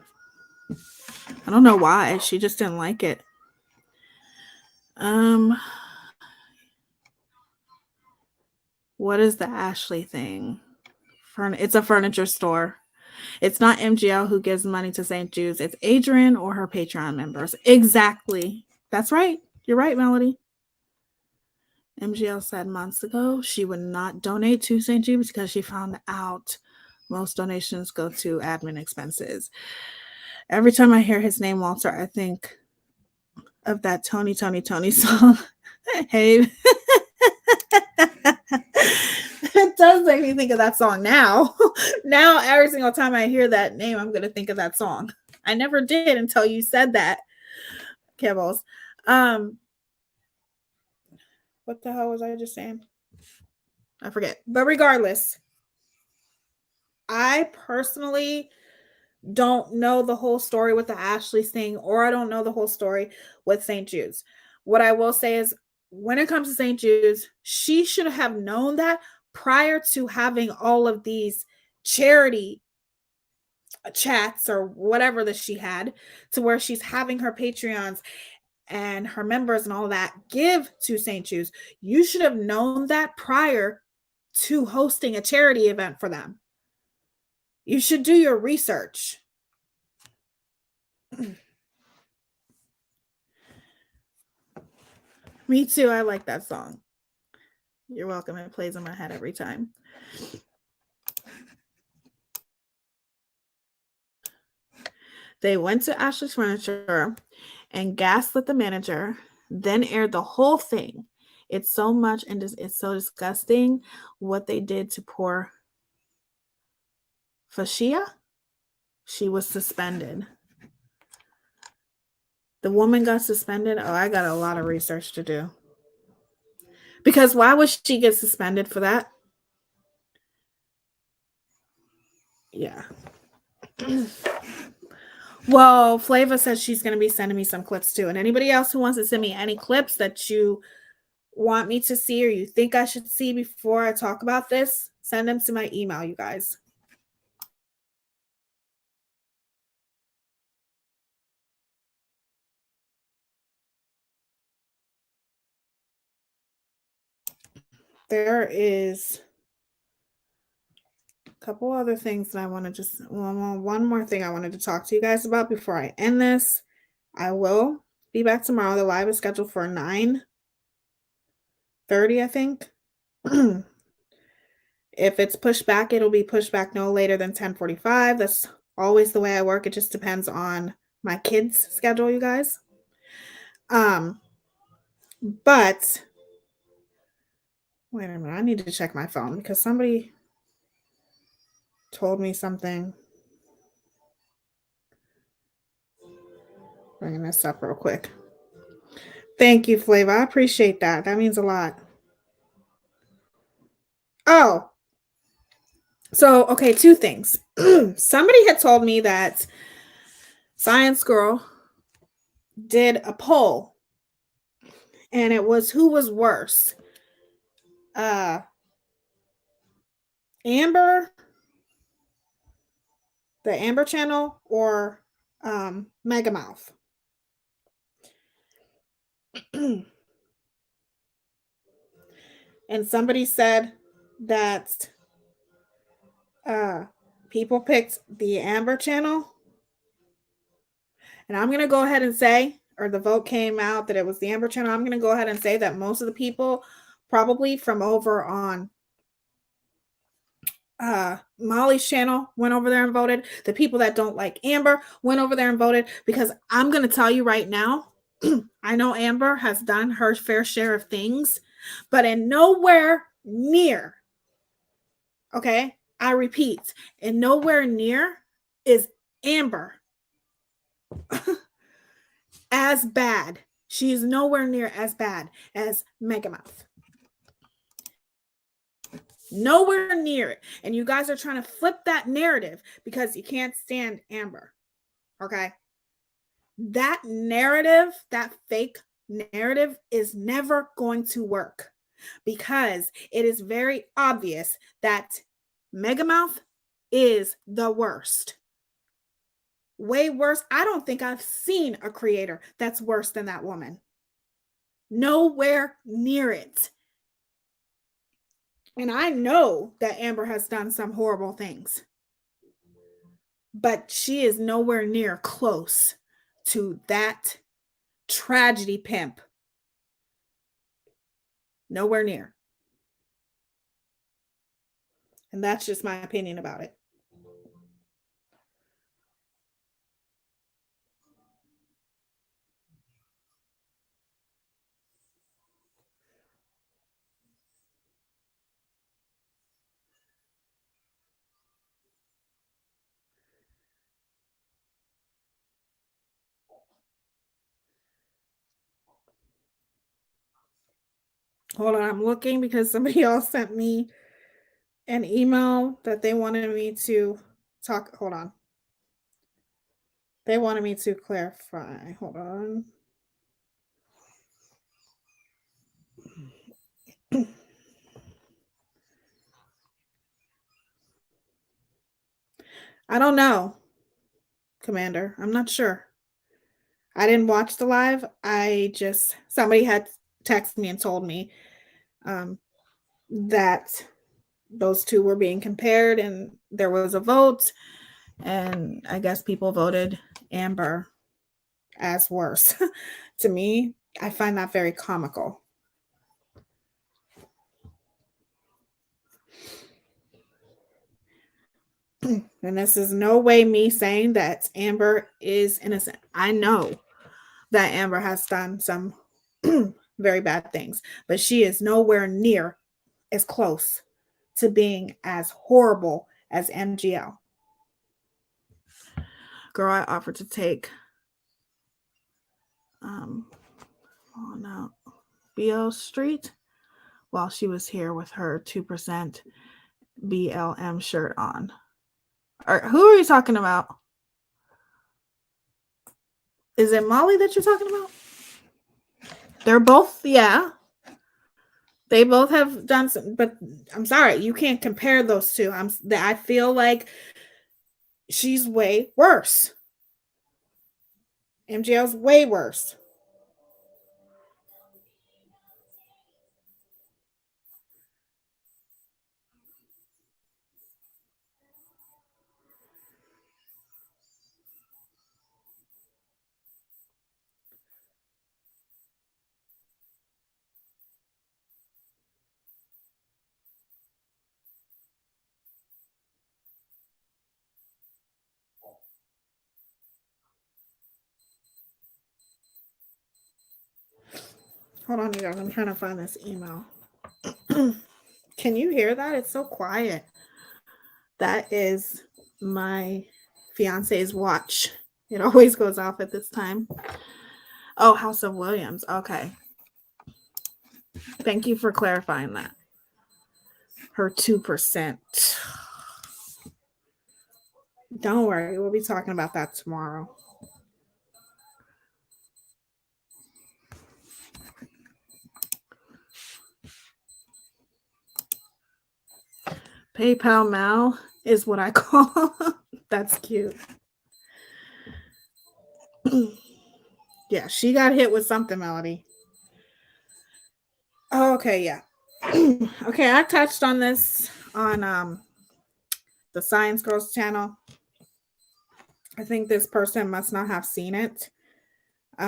I don't know why. She just didn't like it. What is the Ashley thing? It's a furniture store. It's not MGL who gives money to St. Jude's. It's Adrian or her Patreon members. Exactly. That's right. You're right, Melody. MGL said months ago she would not donate to St. Jude's because she found out most donations go to admin expenses. Every time I hear his name, Walter, I think of that Tony song. Hey. It does make me think of that song now. Now, every single time I hear that name, I'm going to think of that song. I never did until you said that, Kibbles. What the hell was I just saying? I forget. But regardless, I personally don't know the whole story with the Ashley thing, or I don't know the whole story with St. Jude's. What I will say is, when it comes to St. Jude's, she should have known that prior to having all of these charity chats or whatever that she had, to where she's having her Patreons and her members and all that give to St. Jude's. You should have known that prior to hosting a charity event for them. You should do your research. Me too. I like that song. You're welcome. It plays in my head every time. They went to Ashley's Furniture and gaslit the manager, then aired the whole thing. It's so much and it's so disgusting what they did to poor Fashia. She was suspended. The woman got suspended. Oh, I got a lot of research to do. Because why would she get suspended for that? Yeah. Well, Flava says she's going to be sending me some clips too. And anybody else who wants to send me any clips that you want me to see or you think I should see before I talk about this, send them to my email, you guys. There is a couple other things that I want to one more thing I wanted to talk to you guys about before I end this. I will be back tomorrow. The live is scheduled for 9:30, I think. If it's pushed back, it'll be pushed back no later than 10:45. That's always the way I work. It just depends on my kids' schedule, you guys. But wait a minute, I need to check my phone because somebody told me something. Bringing this up real quick. Thank you, Flava. I appreciate that. That means a lot. Oh, so okay, two things. Somebody had told me that Science Girl did a poll, and it was who was worse, Amber, the Amber Channel, or Megamouth. And somebody said that people picked the Amber Channel. And I'm going to go ahead and say, or the vote came out that it was the Amber Channel. I'm going to go ahead and say that most of the people probably from over on Molly's channel went over there and voted. The people that don't like Amber went over there and voted, because I'm going to tell you right now, I know Amber has done her fair share of things, but in nowhere near, okay, I repeat, in nowhere near is Amber as bad. She is nowhere near as bad as Megamouth. Nowhere near it. And you guys are trying to flip that narrative because you can't stand Amber. Okay? That narrative, that fake narrative is never going to work because it is very obvious that Megamouth is the worst. Way worse. I don't think I've seen a creator that's worse than that woman. Nowhere near it. And I know that Amber has done some horrible things, but she is nowhere near close to that tragedy pimp. Nowhere near. And that's just my opinion about it. Hold on, I'm looking because somebody else sent me an email that they wanted me to talk. Hold on. They wanted me to clarify. Hold on. I don't know, Commander. I'm not sure. I didn't watch the live. Somebody had texted me and told me that those two were being compared and there was a vote. And I guess people voted Amber as worse. To me, I find that very comical. And this is no way me saying that Amber is innocent. I know that Amber has done some very bad things, but she is nowhere near as close to being as horrible as MGL. Girl, I offered to take BO Street while she was here with her 2% BLM shirt on. Who are you talking about? Is it Molly that you're talking about? They're both, yeah. They both have done some, but I'm sorry, you can't compare those two. I feel like she's way worse. MGL's way worse. Hold on, you guys. I'm trying to find this email. Can you hear that? It's so quiet. That is my fiance's watch. It always goes off at this time. Oh, House of Williams. Okay. Thank you for clarifying that. Her 2%. Don't worry. We'll be talking about that tomorrow. PayPal Mal is what I call. That's cute. Yeah, she got hit with something, Melody. Oh, okay, yeah. Okay, I touched on this on the Science Girls channel. I think this person must not have seen it. So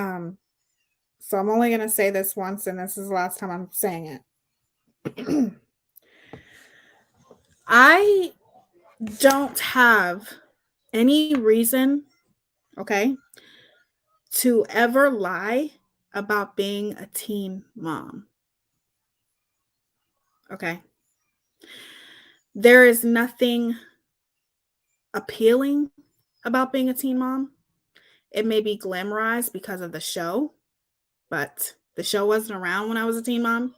I'm only going to say this once, and this is the last time I'm saying it. I don't have any reason, okay, to ever lie about being a teen mom. Okay. There is nothing appealing about being a teen mom. It may be glamorized because of the show, but the show wasn't around when I was a teen mom.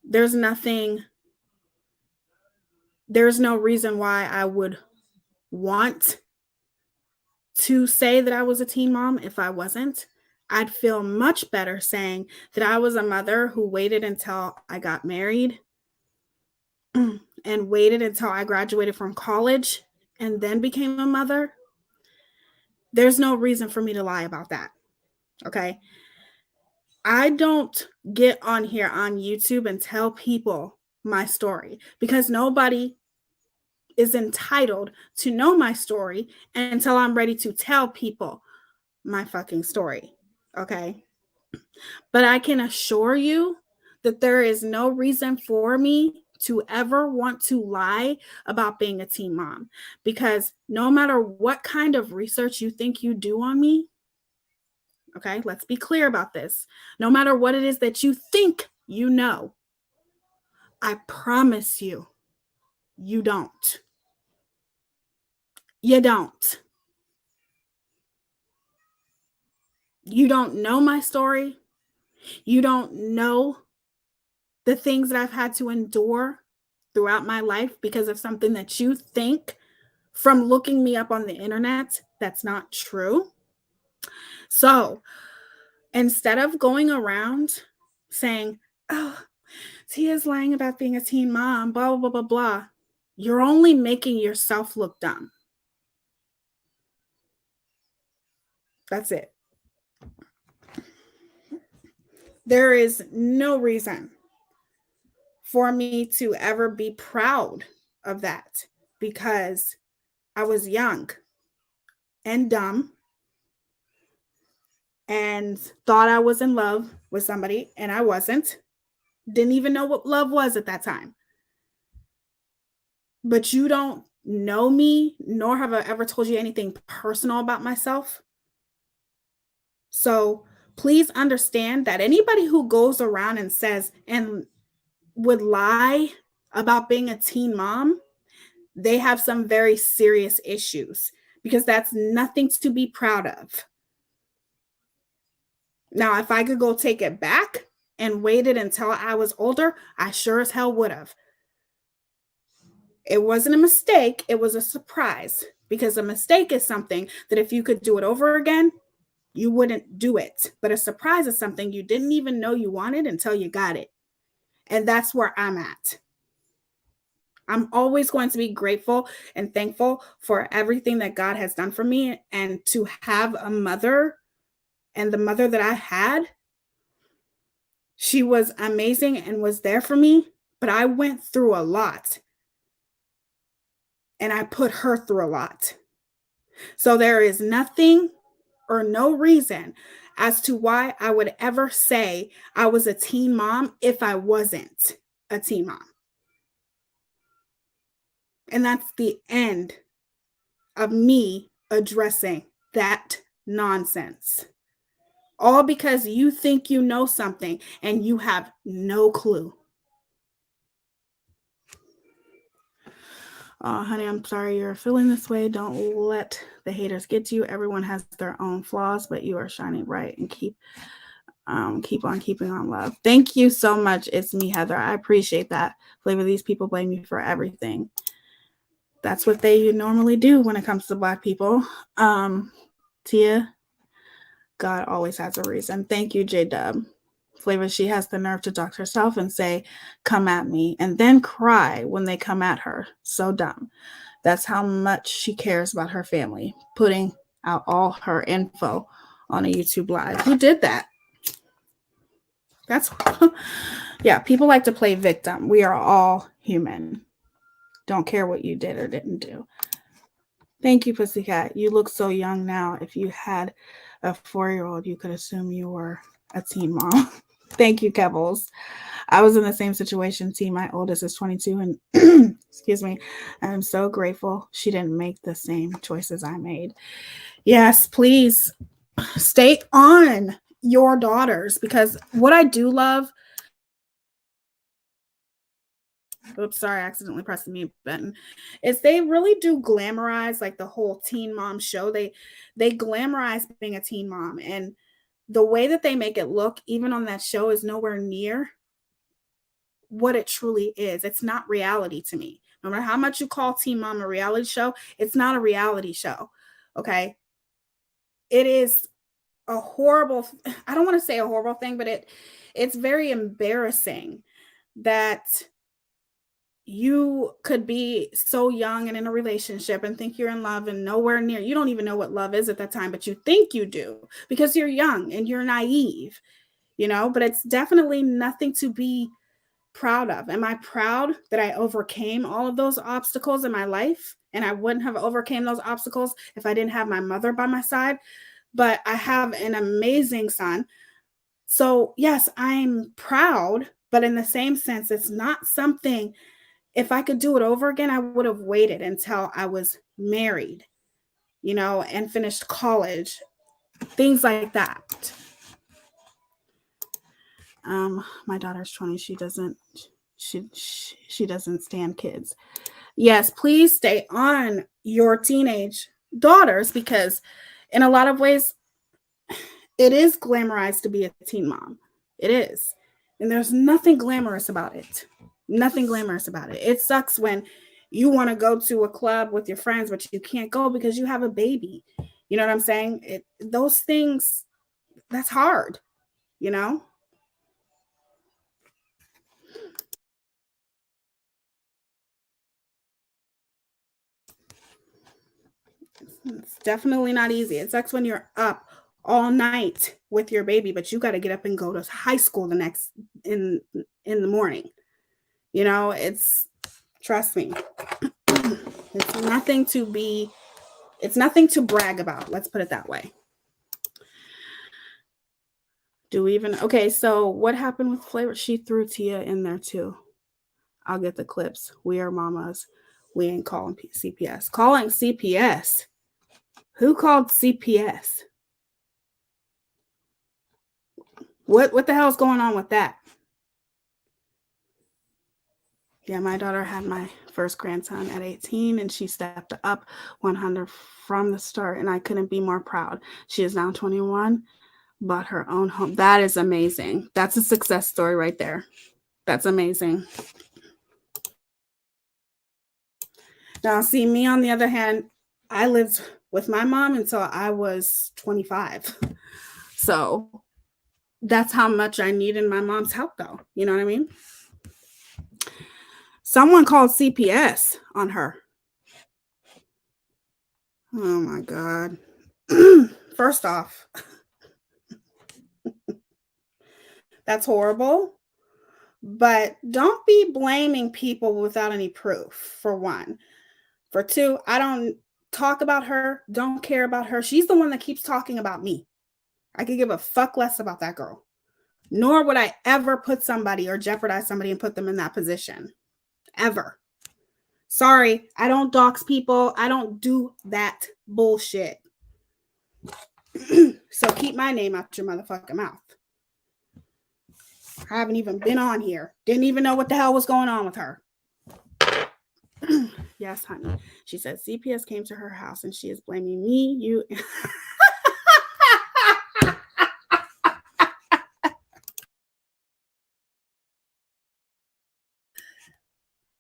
There's no reason why I would want to say that I was a teen mom if I wasn't. I'd feel much better saying that I was a mother who waited until I got married and waited until I graduated from college and then became a mother. There's no reason for me to lie about that. Okay. I don't get on here on YouTube and tell people my story because nobody is entitled to know my story until I'm ready to tell people my fucking story. Okay. But I can assure you that there is no reason for me to ever want to lie about being a teen mom, because no matter what kind of research you think you do on me, okay, let's be clear about this. No matter what it is that you think you know, I promise you, you don't. You don't. You don't know my story. You don't know the things that I've had to endure throughout my life because of something that you think from looking me up on the internet that's not true. So instead of going around saying, oh, Tia's lying about being a teen mom, blah, blah, blah, blah, blah, you're only making yourself look dumb. That's it. There is no reason for me to ever be proud of that because I was young and dumb and thought I was in love with somebody, and I wasn't. Didn't even know what love was at that time. But you don't know me, nor have I ever told you anything personal about myself. So please understand that anybody who goes around and says and would lie about being a teen mom, they have some very serious issues because that's nothing to be proud of. Now, if I could go take it back and waited until I was older, I sure as hell would have. It wasn't a mistake. It was a surprise, because a mistake is something that if you could do it over again, you wouldn't do it. But a surprise is something you didn't even know you wanted until you got it. And that's where I'm at. I'm always going to be grateful and thankful for everything that God has done for me, and to have a mother, and the mother that I had, she was amazing and was there for me, but I went through a lot and I put her through a lot. So there is nothing or no reason as to why I would ever say I was a teen mom if I wasn't a teen mom. And that's the end of me addressing that nonsense. All because you think you know something and you have no clue. Oh, honey, I'm sorry you're feeling this way. Don't let the haters get to you. Everyone has their own flaws, but you are shining bright, and keep on keeping on, love. Thank you so much. It's me, Heather. I appreciate that. Flavor, these people blame me for everything. That's what they normally do when it comes to Black people. Tia, God always has a reason. Thank you, J-Dub. Flavor, she has the nerve to dox herself and say, come at me, and then cry when they come at her. So dumb. That's how much she cares about her family, putting out all her info on a YouTube live. Who did that? Yeah, people like to play victim. We are all human. Don't care what you did or didn't do. Thank you, Pussycat. You look so young now. If you had a 4-year-old, you could assume you were a teen mom. Thank you, Kebbles. I was in the same situation. See, my oldest is 22, and excuse me, I'm so grateful she didn't make the same choices I made. Yes, please stay on your daughters, because what I do love, oops, sorry, I accidentally pressed the mute button, is they really do glamorize like the whole teen mom show. They glamorize being a teen mom, and the way that they make it look, even on that show, is nowhere near what it truly is. It's not reality to me. No matter how much you call Teen Mom a reality show, it's not a reality show. Okay. It is a horrible, I don't want to say a horrible thing, but it's very embarrassing that you could be so young and in a relationship and think you're in love and nowhere near, you don't even know what love is at that time, but you think you do because you're young and you're naive, but it's definitely nothing to be proud of. Am I proud that I overcame all of those obstacles in my life? And I wouldn't have overcame those obstacles if I didn't have my mother by my side. But I have an amazing son. So yes, I'm proud, but in the same sense, it's not something, if I could do it over again, I would have waited until I was married, and finished college, things like that. My daughter's 20. She doesn't stand kids. Yes, please stay on your teenage daughters, because in a lot of ways it is glamorized to be a teen mom. It is. And there's nothing glamorous about it. Nothing glamorous about it. It sucks when you want to go to a club with your friends, but you can't go because you have a baby. You know what I'm saying? Those things, that's hard, It's definitely not easy. It sucks when you're up all night with your baby, but you got to get up and go to high school the next in the morning. It's, trust me, it's nothing to brag about. Let's put it that way. Okay, so what happened with Flavor? She threw Tia in there too. I'll get the clips. We are mamas. We ain't calling CPS. Calling CPS. Who called CPS? What the hell's going on with that? Yeah, my daughter had my first grandson at 18, and she stepped up 100 from the start, and I couldn't be more proud. She is now 21, bought her own home. That is amazing. That's a success story right there. That's amazing. Now, see, me on the other hand, I lived with my mom until I was 25. So that's how much I needed my mom's help, though. You know what I mean? Someone called CPS on her. Oh my God. First off, that's horrible. But don't be blaming people without any proof, for one. For two, I don't talk about her, don't care about her. She's the one that keeps talking about me. I could give a fuck less about that girl. Nor would I ever put somebody or jeopardize somebody and put them in that position. Ever. Sorry, I don't dox people. I don't do that bullshit. So keep my name out your motherfucking mouth. I haven't even been on here. Didn't even know what the hell was going on with her. Yes, honey. She said CPS came to her house and she is blaming me, you.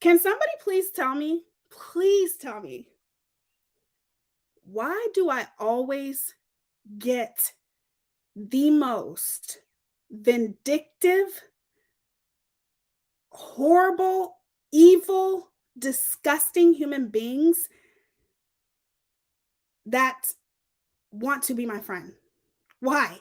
Can somebody please tell me, why do I always get the most vindictive, horrible, evil, disgusting human beings that want to be my friend? Why?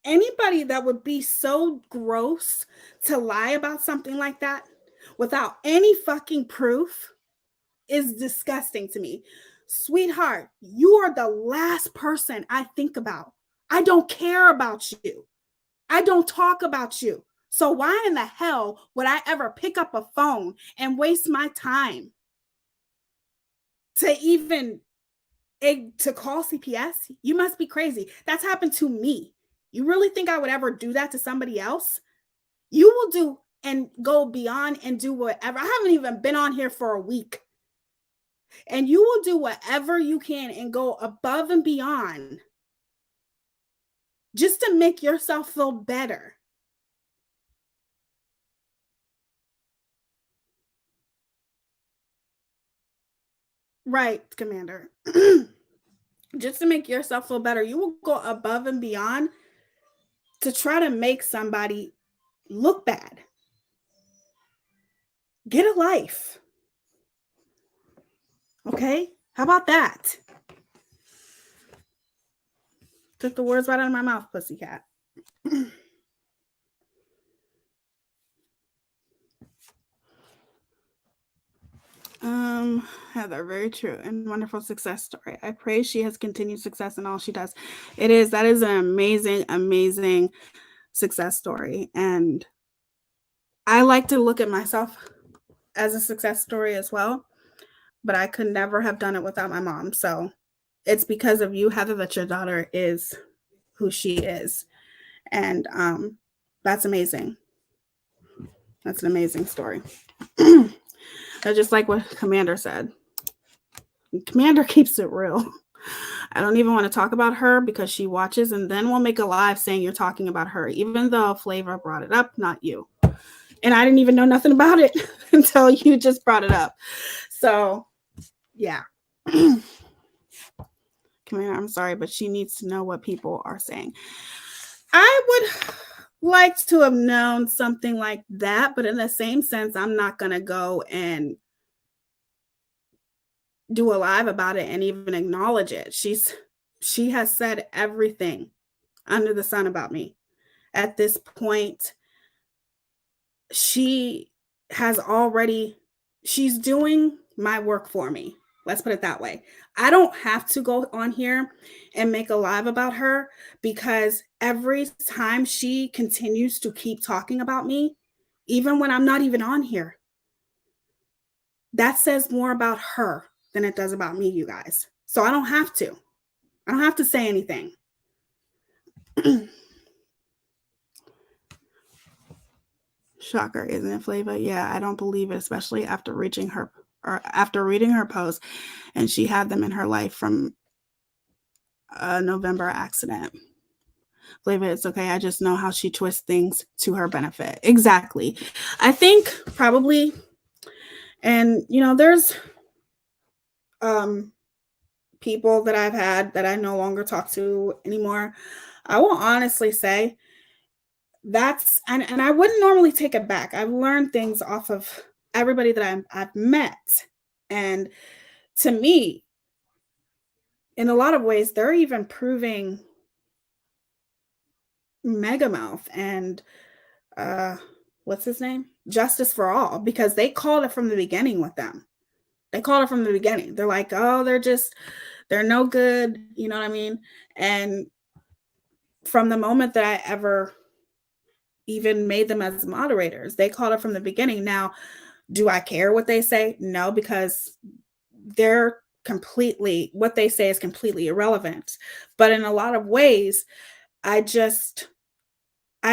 Anybody that would be so gross to lie about something like that without any fucking proof is disgusting to me. Sweetheart, you are the last person I think about. I don't care about you. I don't talk about you. So why in the hell would I ever pick up a phone and waste my time to even to call CPS, you must be crazy. That's happened to me. You really think I would ever do that to somebody else? You will do and go beyond and do whatever. I haven't even been on here for a week. And you will do whatever you can and go above and beyond just to make yourself feel better. Right, Commander. Just to make yourself feel better. You will go above and beyond to try to make somebody look bad. Get a life. Okay? How about that? Took the words right out of my mouth, pussycat. Heather, very true and wonderful success story. I pray she has continued success in all she does. That is an amazing, amazing success story. And I like to look at myself as a success story as well, but I could never have done it without my mom. So it's because of you, Heather, that your daughter is who she is. And that's amazing. That's an amazing story. That's just like what Commander said. Commander keeps it real. I don't even want to talk about her because she watches, and then we'll make a live saying you're talking about her, even though Flavor brought it up, not you. And I didn't even know nothing about it until you just brought it up. So, yeah. Commander, I'm sorry, but she needs to know what people are saying. I would like to have known something like that, but in the same sense, I'm not going to go and do a live about it and even acknowledge it. She has said everything under the sun about me. At this point, she's doing my work for me. Let's put it that way. I don't have to go on here and make a live about her because every time she continues to keep talking about me, even when I'm not even on here, that says more about her than it does about me, you guys. So I don't have to. I don't have to say anything. Shocker, isn't it, Flava? Yeah, I don't believe it, especially after reading her post, and she had them in her life from a November accident. Flava, it's okay. I just know how she twists things to her benefit. Exactly. I think probably, and there's people that I've had that I no longer talk to anymore. I will honestly say and I wouldn't normally take it back. I've learned things off of everybody that I've met. And to me, in a lot of ways, they're even proving Megamouth and what's his name? Justice for All, because they called it from the beginning with them. They called it from the beginning. They're like, oh, they're no good. You know what I mean? And from the moment that I ever even made them as moderators, they called it from the beginning. Now, do I care what they say? No, because what they say is completely irrelevant. But in a lot of ways, I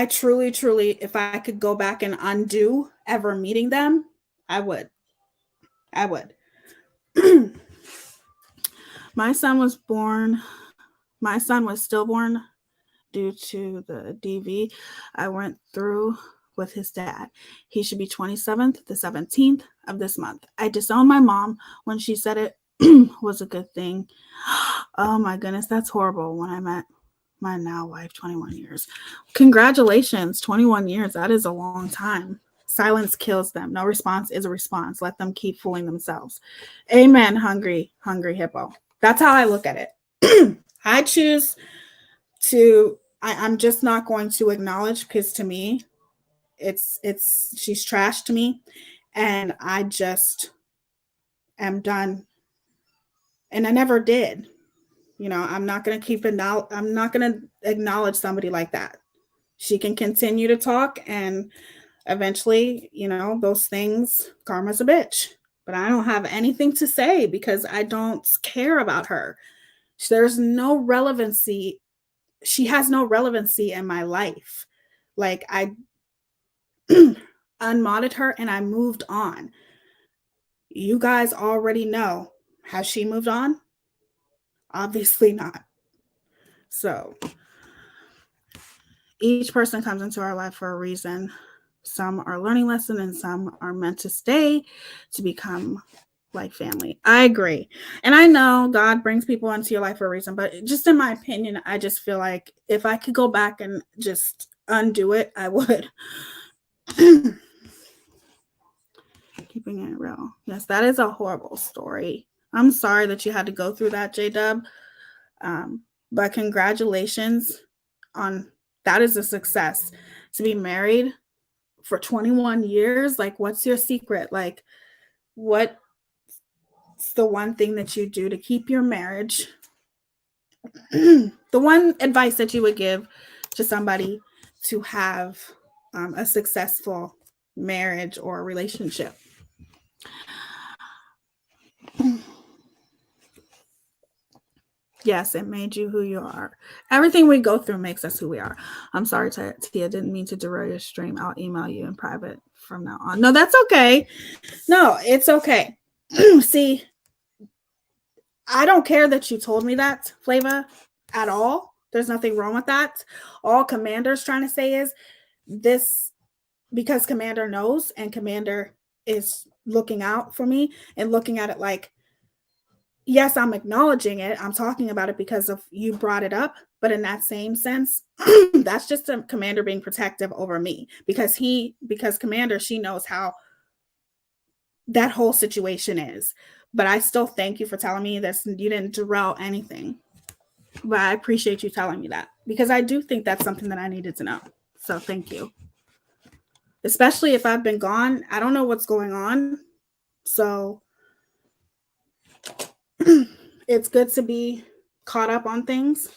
truly, truly, if I could go back and undo ever meeting them, I would. My son was stillborn due to the DV I went through with his dad. He should be 27th, the 17th of this month. I disowned my mom when she said it was a good thing. Oh my goodness, that's horrible. When I met my now wife, 21 years. Congratulations, 21 years. That is a long time. Silence kills them. No response is a response. Let them keep fooling themselves. Amen, hungry hippo. That's how I look at it. I choose I'm just not going to acknowledge, because to me, she's trash to me, and I just am done. And I never did. I'm not going to acknowledge somebody like that. She can continue to talk, and eventually, those things, karma's a bitch. But I don't have anything to say because I don't care about her. There's no relevancy. She has no relevancy in my life. Like, I unmodded her and I moved on. You guys already know. Has she moved on? Obviously not. So each person comes into our life for a reason. Some are learning lesson and some are meant to stay to become like family. I agree. And I know God brings people into your life for a reason, but just in my opinion, I just feel like if I could go back and just undo it, I would. Keeping it real. Yes, that is a horrible story. I'm sorry that you had to go through that, J-Dub. But congratulations on that. Is a success to be married for 21 years. Like, what's your secret? Like, what's the one thing that you do to keep your marriage? The one advice that you would give to somebody to have a successful marriage or relationship? Yes, it made you who you are. Everything we go through makes us who we are. I'm sorry, Tia. Didn't mean to derail your stream. I'll email you in private from now on. No, that's okay. No, it's okay. See, I don't care that you told me that, Flava, at all. There's nothing wrong with that. All Commander's trying to say is this, because Commander knows and Commander is looking out for me and looking at it like, yes, I'm acknowledging it. I'm talking about it because of you brought it up. But in that same sense, that's just a Commander being protective over me because Commander, she knows how that whole situation is. But I still thank you for telling me this. You didn't derail anything. But I appreciate you telling me that because I do think that's something that I needed to know. So thank you. Especially if I've been gone. I don't know what's going on. So it's good to be caught up on things.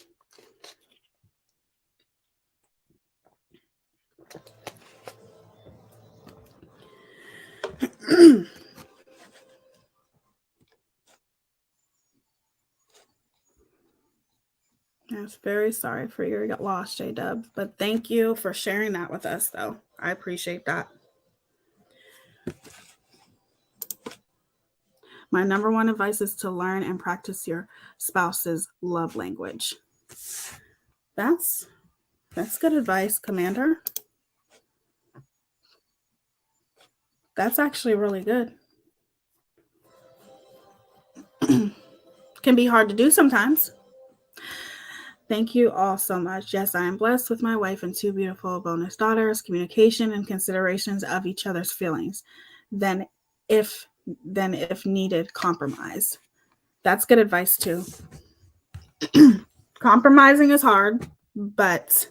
I'm very sorry for your loss, J-Dub, but thank you for sharing that with us, though. I appreciate that. My number one advice is to learn and practice your spouse's love language. That's good advice, Commander. That's actually really good. Can be hard to do sometimes. Thank you all so much. Yes, I am blessed with my wife and two beautiful bonus daughters. Communication and considerations of each other's feelings. Then if needed, compromise. That's good advice too. Compromising is hard, but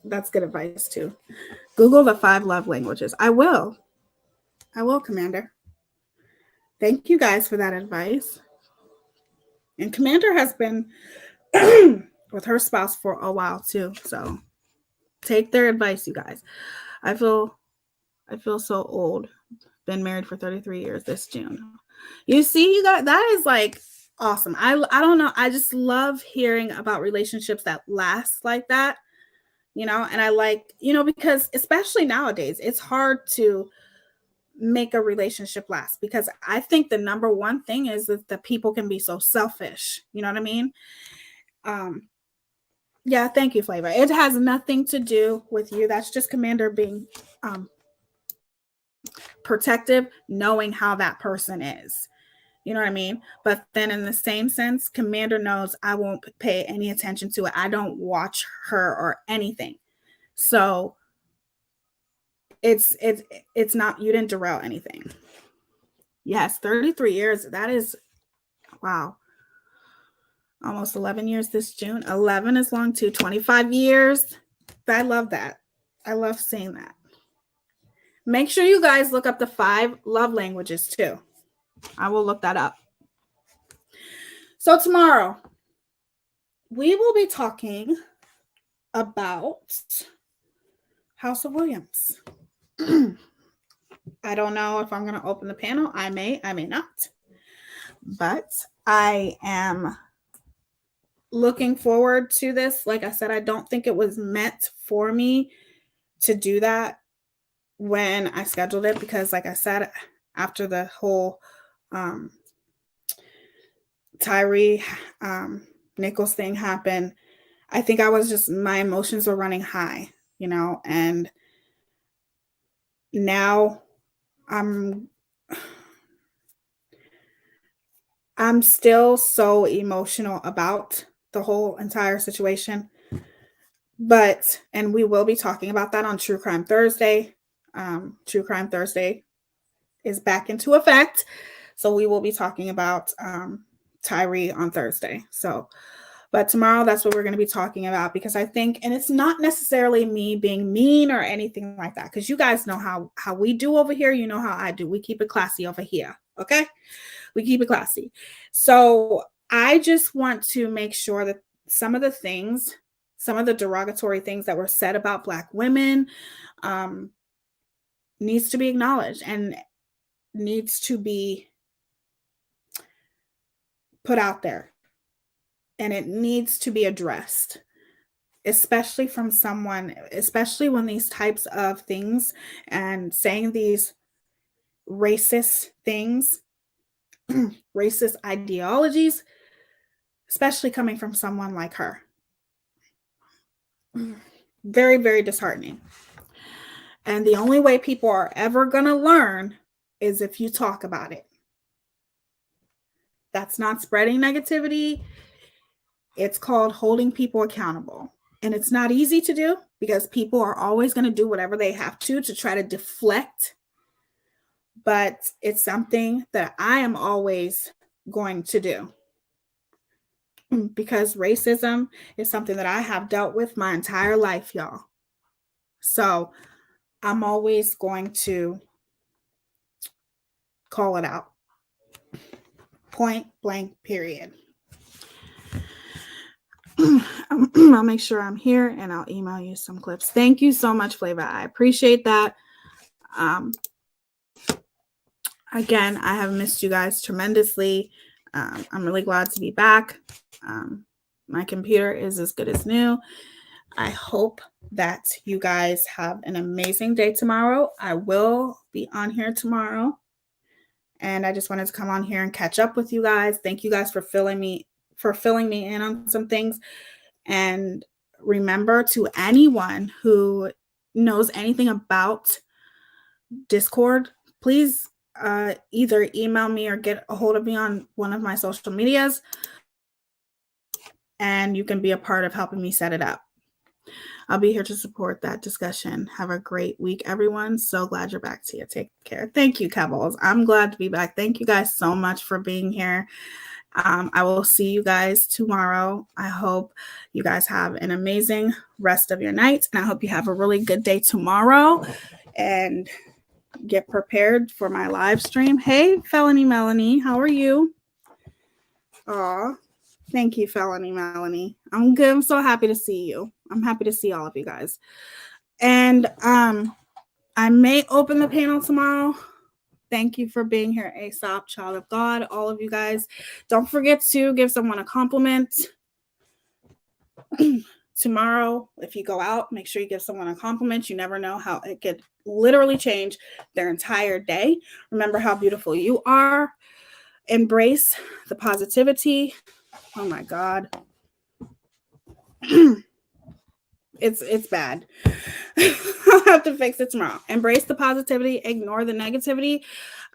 that's good advice too. Google the 5 love languages. I will, Commander. Thank you guys for that advice. And Commander has been with her spouse for a while too. So take their advice, you guys. I feel so old. Been married for 33 years this June. You see, you guys, that is like awesome. I don't know. I just love hearing about relationships that last like that, and I like, because especially nowadays, it's hard to make a relationship last because I think the number one thing is that the people can be so selfish. You know what I mean? Yeah, thank you, Flavor. It has nothing to do with you. That's just Commander being protective, knowing how that person is. You know what I mean? But then in the same sense, Commander knows I won't pay any attention to it. I don't watch her or anything. So it's not, you didn't derail anything. Yes, 33 years. That is, wow. Almost 11 years this June. 11 is long too. 25 years. I love that. I love seeing that. Make sure you guys look up the 5 love languages too. I will look that up. So tomorrow, we will be talking about House of Williams. I don't know if I'm going to open the panel. I may not. But I am looking forward to this. Like I said, I don't think it was meant for me to do that when I scheduled it, because like I said, after the whole Tyree Nichols thing happened, I think I was just, my emotions were running high, and now I'm still so emotional about the whole entire situation. And we will be talking about that on True Crime Thursday. True Crime Thursday is back into effect. So we will be talking about Tyree on Thursday. But tomorrow, that's what we're going to be talking about, because I think, and it's not necessarily me being mean or anything like that, because you guys know how we do over here. You know how I do. We keep it classy over here. Okay. We keep it classy. So I just want to make sure that some of the derogatory things that were said about Black women needs to be acknowledged and needs to be put out there. And it needs to be addressed, especially from someone, especially when these types of things and saying these racist things, racist ideologies, especially coming from someone like her. Very, very disheartening. And the only way people are ever going to learn is if you talk about it. That's not spreading negativity. It's called holding people accountable. And it's not easy to do, because people are always going to do whatever they have to try to deflect. But it's something that I am always going to do, because racism is something that I have dealt with my entire life, y'all. So I'm always going to call it out. Point blank, period. I'll make sure I'm here and I'll email you some clips. Thank you so much, Flava. I appreciate that. Again, I have missed you guys tremendously. I'm really glad to be back. My computer is as good as new. I hope that you guys have an amazing day tomorrow. I will be on here tomorrow. And I just wanted to come on here and catch up with you guys. Thank you guys for filling me in on some things. And remember, to anyone who knows anything about Discord, please either email me or get a hold of me on one of my social medias, and you can be a part of helping me set it up. I'll be here to support that discussion. Have a great week, everyone. So glad you're back, Tia. Take care. Thank you, Kebbles. I'm glad to be back. Thank you guys so much for being here. I will see you guys tomorrow. I hope you guys have an amazing rest of your night, and I hope you have a really good day tomorrow, and get prepared for my live stream. Hey, Felony Melanie, how are you? Aw, thank you, Felony Melanie. I'm good. I'm so happy to see you. I'm happy to see all of you guys. And I may open the panel tomorrow. Thank you for being here, ASAP, child of God, all of you guys. Don't forget to give someone a compliment. Tomorrow, if you go out, make sure you give someone a compliment. You never know how it could literally change their entire day. Remember how beautiful you are. Embrace the positivity. Oh my God. It's bad. I'll have to fix it tomorrow. Embrace the positivity. Ignore the negativity.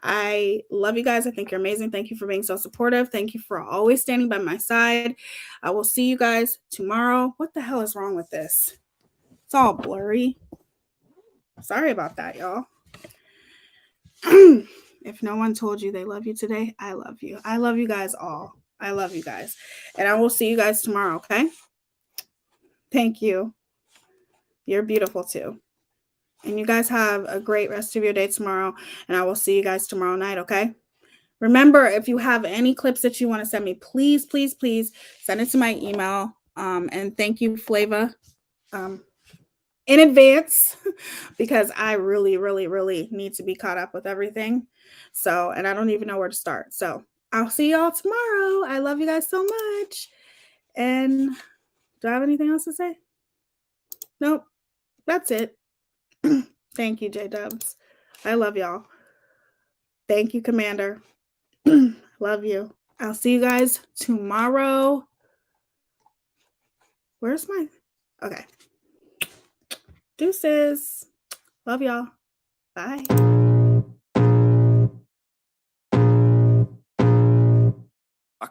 I love you guys. I think you're amazing. Thank you for being so supportive. Thank you for always standing by my side. I will see you guys tomorrow. What the hell is wrong with this? It's all blurry. Sorry about that, y'all. If no one told you they love you today, I love you. I love you guys all. I love you guys. And I will see you guys tomorrow, okay? Thank you. You're beautiful too. And you guys have a great rest of your day tomorrow. And I will see you guys tomorrow night, okay? Remember, if you have any clips that you want to send me, please, please, please send it to my email. And thank you, Flava, in advance, because I really, really, really need to be caught up with everything. So, and I don't even know where to start. So I'll see y'all tomorrow. I love you guys so much. And do I have anything else to say? Nope. That's it. Thank you, J-Dubs. I love y'all. Thank you, Commander. Love you. I'll see you guys tomorrow. Where's my... Okay. Deuces. Love y'all. Bye.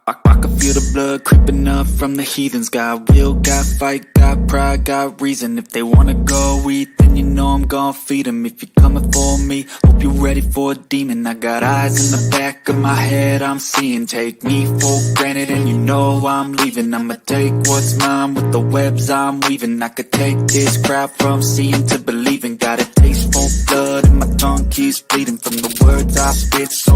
I can feel the blood creeping up from the heathens. Got will, got fight, got pride, got reason. If they wanna go eat, then you know I'm gon' feed them. If you're coming for me, hope you're ready for a demon. I got eyes in the back of my head, I'm seeing. Take me for granted and you know I'm leaving. I'ma take what's mine with the webs I'm weaving. I could take this crowd from seeing to believing. Got a taste for blood and my tongue keeps bleeding from the words I spit. So